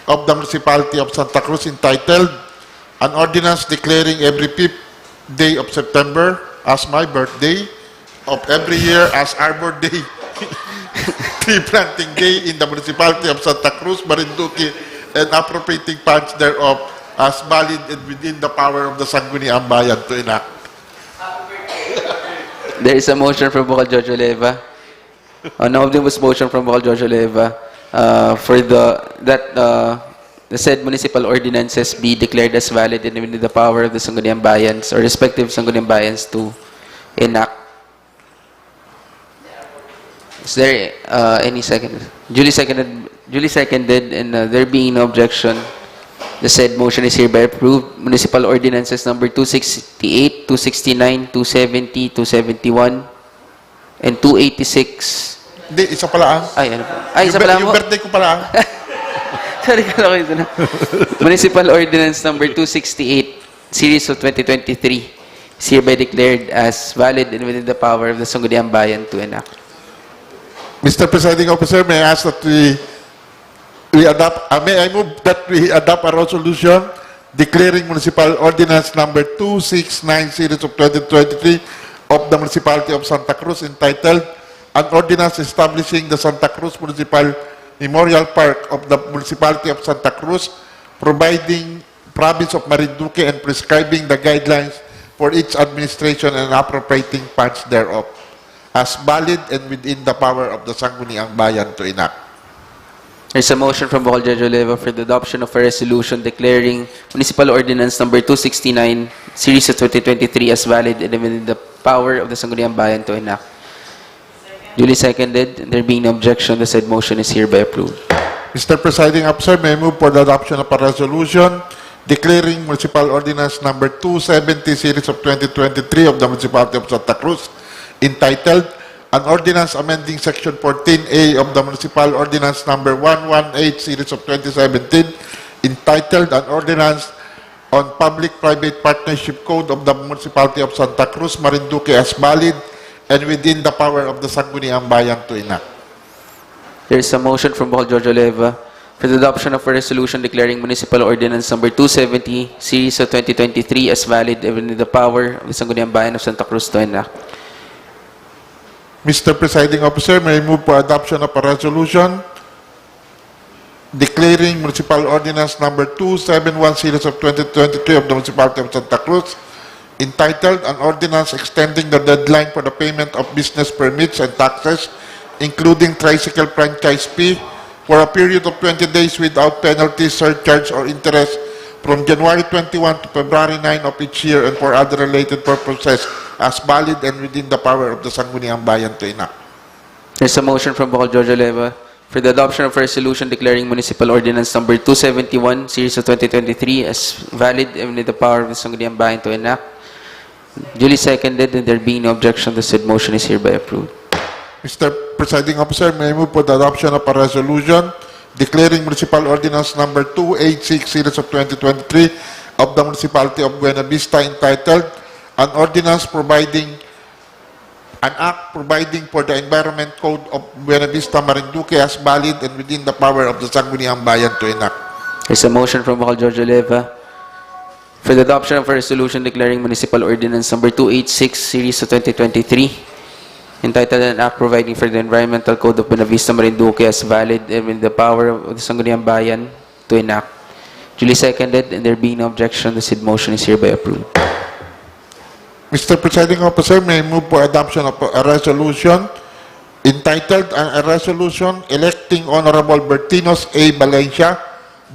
of the Municipality of Santa Cruz entitled An Ordinance Declaring Every 5th Day of September as my birthday, of every year as Arbor Day, Tree Planting Day in the Municipality of Santa Cruz, Marinduque, and appropriating funds thereof as valid and within the power of the Sangguniang Bayan to enact. There is a motion from Bukal Jojo Leva. An omnibus motion from Bukal Jojo Leva for the said municipal ordinances be declared as valid and within the power of the Sangguniang Bayans or respective Sangguniang Bayans to enact. Is there any second? Duly seconded, and there being no objection, the said motion is hereby approved. Municipal ordinances number 268, 269, 270, 271, and 286. Hindi, isa pala Ay, ano po? Ay, isa pala Yung birthday ko pala Sorry, kala ko ito na. Municipal ordinance number 268, series of 2023, is hereby declared as valid and within the power of the Sangguniang Bayan to enact. Mr. Presiding Officer, may I ask that may I move that we adopt a resolution declaring Municipal Ordinance Number 269 Series of 2023 of the Municipality of Santa Cruz entitled An Ordinance Establishing the Santa Cruz Municipal Memorial Park of the Municipality of Santa Cruz, providing province of Marinduque and prescribing the guidelines for its administration and appropriating funds thereof as valid and within the power of the Sangguniang Bayan to enact. There's a motion from Bukal Jojo Leva for the adoption of a resolution declaring Municipal Ordinance Number 269, Series of 2023 as valid and within the power of the Sangguniang Bayan to enact. Duly seconded, there being no objection, the said motion is hereby approved. Mr. Presiding Officer, may I move for the adoption of a resolution declaring Municipal Ordinance Number 270 Series of 2023 of the Municipality of Santa Cruz entitled An Ordinance Amending Section 14A of the Municipal Ordinance Number 118 Series of 2017 entitled An Ordinance on Public-Private Partnership Code of the Municipality of Santa Cruz, Marinduque as valid and within the power of the Sangguniang Bayan to enact. There is a motion from Bukal Jojo Leva for the adoption of a resolution declaring Municipal Ordinance Number 270, Series of 2023 as valid and within the power of the Sangguniang Bayan of Santa Cruz to enact. Mr. Presiding Officer, may I move for adoption of a resolution declaring Municipal Ordinance Number 271 Series of 2023 of the Municipality of Santa Cruz entitled An Ordinance Extending the Deadline for the Payment of Business Permits and Taxes, including Tricycle Franchise Fee, for a period of 20 days without penalty, surcharge, or interest from January 21 to February 9 of each year and for other related purposes as valid and within the power of the Sangguniang Bayan to enact. There's a motion from Bukal Jojo Leva for the adoption of a resolution declaring Municipal Ordinance Number 271, Series of 2023 as valid and within the power of the Sangguniang Bayan to enact. Duly seconded, and there being no objection, the said motion is hereby approved. Mr. Presiding Officer, may I move for the adoption of a resolution declaring Municipal Ordinance Number 286 Series of 2023 of the Municipality of Buena Vista entitled An Ordinance Providing an Act Providing for the Environment Code of Buena Vista, Marinduque as valid and within the power of the Sangguniang Bayan to enact. There's a motion from Bukal Jojo Leva for the adoption of a resolution declaring Municipal Ordinance Number 286, Series of 2023 entitled an act providing for the Environmental Code of Buena Vista, Marinduque as valid and with the power of the Sangguniang Bayan to enact. Duly seconded, and there being no objection, the said motion is hereby approved. Mr. Presiding Officer, may I move for adoption of a resolution entitled a resolution electing Honorable Bertinos A. Valencia,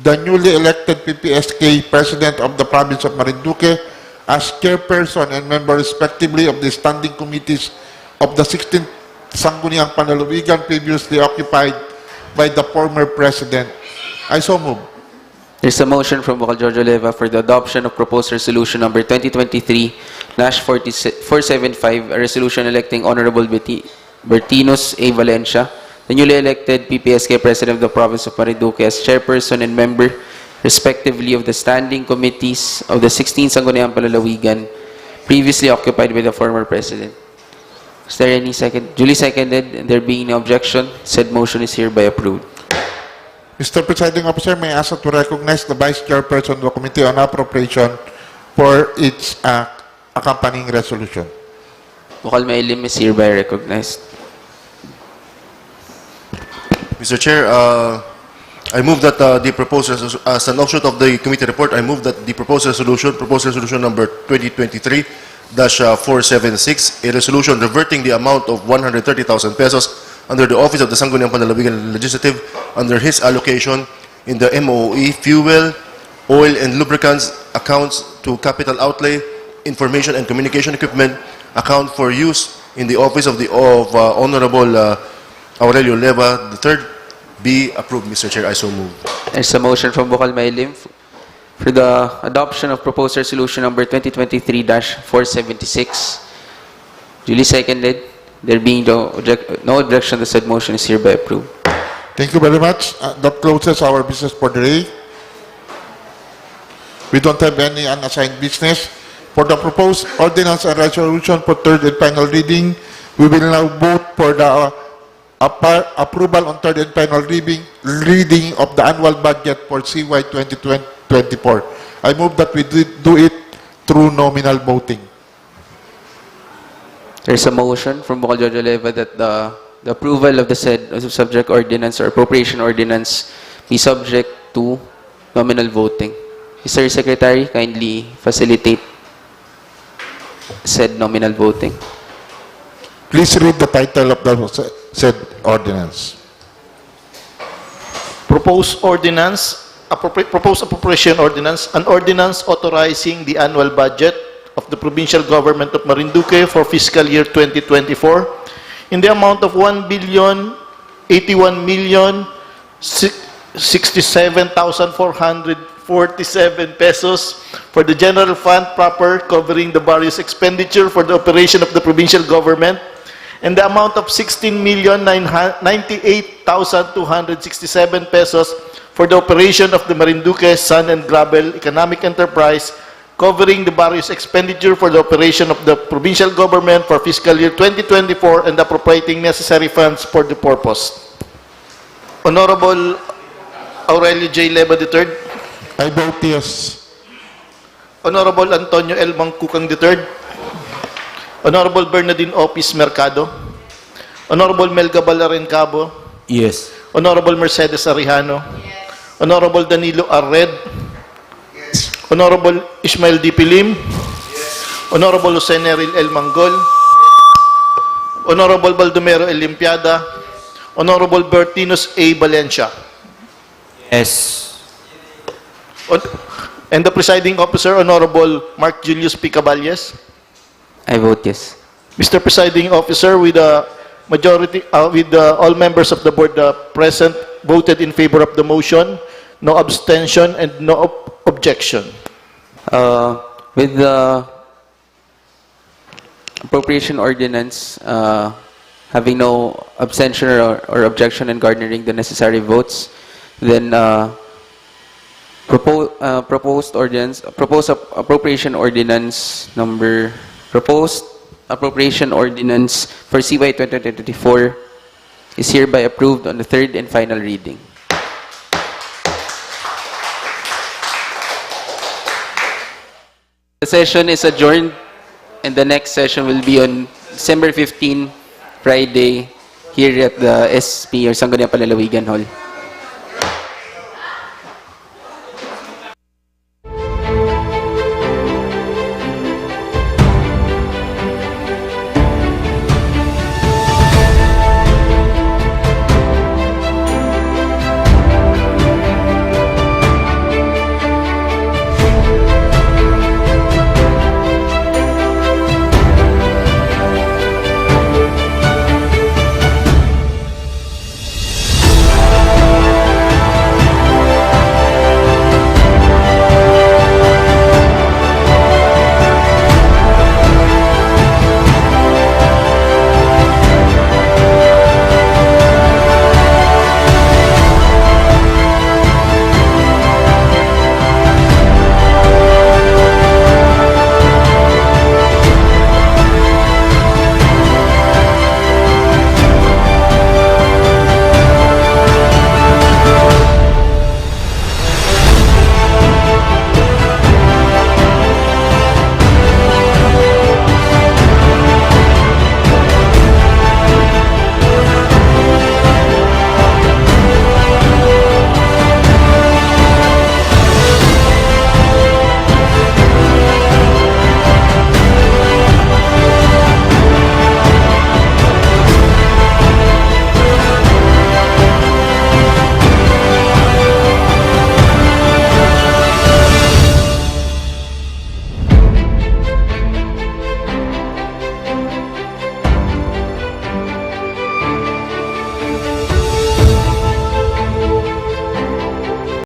the newly elected PPSK President of the Province of Marinduque, as chairperson and member respectively of the standing committees of the 16th Sangguniang Panlalawigan previously occupied by the former President. I so move. There's a motion from Vocal Jojo Leva for the adoption of proposed resolution number 2023-475, a resolution electing Honorable Bertinos A. Valencia, the newly elected PPSK President of the Province of Marinduque, as chairperson and member, respectively, of the standing committees of the 16th Sangguniang Panlalawigan, previously occupied by the former President. Is there any second? Duly seconded, and there being no objection, said motion is hereby approved. Mr. Presiding Officer, may I ask to recognize the Vice Chairperson of the Committee on Appropriation for its accompanying resolution. Vocal Mailim is hereby recognized. Mr. Chair, I move that the proposed as an offshoot of the committee report, I move that the proposed resolution number 2023-476, a resolution reverting the amount of 130,000 pesos under the Office of the Sangguniang Panlalawigan Legislative under his allocation in the MOE Fuel, Oil and Lubricants accounts to Capital Outlay, Information and Communication Equipment account for use in the office of Honorable Aurelio Leva III be approved, Mr. Chair. I so move. There's a motion from Vocal Mailim for the adoption of proposed resolution number 2023-476. Duly seconded. There being no objection, the said motion is hereby approved. Thank you very much. That closes our business for the day. We don't have any unassigned business. For the proposed ordinance and resolution for third and final reading, we will now vote for the approval on third and final reading of the annual budget for CY 2024. I move that we do it through nominal voting. There's a motion from Vocal Jojo Leva that the approval of the said subject ordinance or appropriation ordinance be subject to nominal voting. Mr. Secretary, kindly facilitate said nominal voting. Please read the title of the said ordinance. Proposed appropriation ordinance, an ordinance authorizing the annual budget of the provincial government of Marinduque for fiscal year 2024 in the amount of 1,081,067,447 pesos for the general fund proper, covering the various expenditure for the operation of the provincial government, and the amount of 16,098,267 pesos for the operation of the Marinduque Sand and Gravel Economic Enterprise, covering the various expenditure for the operation of the provincial government for fiscal year 2024 and appropriating necessary funds for the purpose. Honorable Aurelio J. Leva III. I vote yes. Honorable Antonio L. Mangkukang III. Honorable Bernardine Opis Mercado. Honorable Melga Balaren Cabo. Yes. Honorable Mercedes Arihano. Yes. Honorable Danilo Arred. Honorable Ismael D. Pilim. Yes. Honorable Jose Neril L. Manggol. Yes. Honorable Baldomero L. Limpiada. Yes. Honorable Bertinos A. Valencia. Yes. And the presiding officer, Honorable Mark Julius P. Caballes. I vote yes. Mr. Presiding Officer, with the majority, all members of the board present, voted in favor of the motion, no abstention and no objection. With the appropriation ordinance having no abstention or objection and garnering the necessary votes, then proposed appropriation ordinance for CY 2024 is hereby approved on the third and final reading. The session is adjourned, and the next session will be on December 15, Friday here at the SP or Sangguniang Panlalawigan Hall.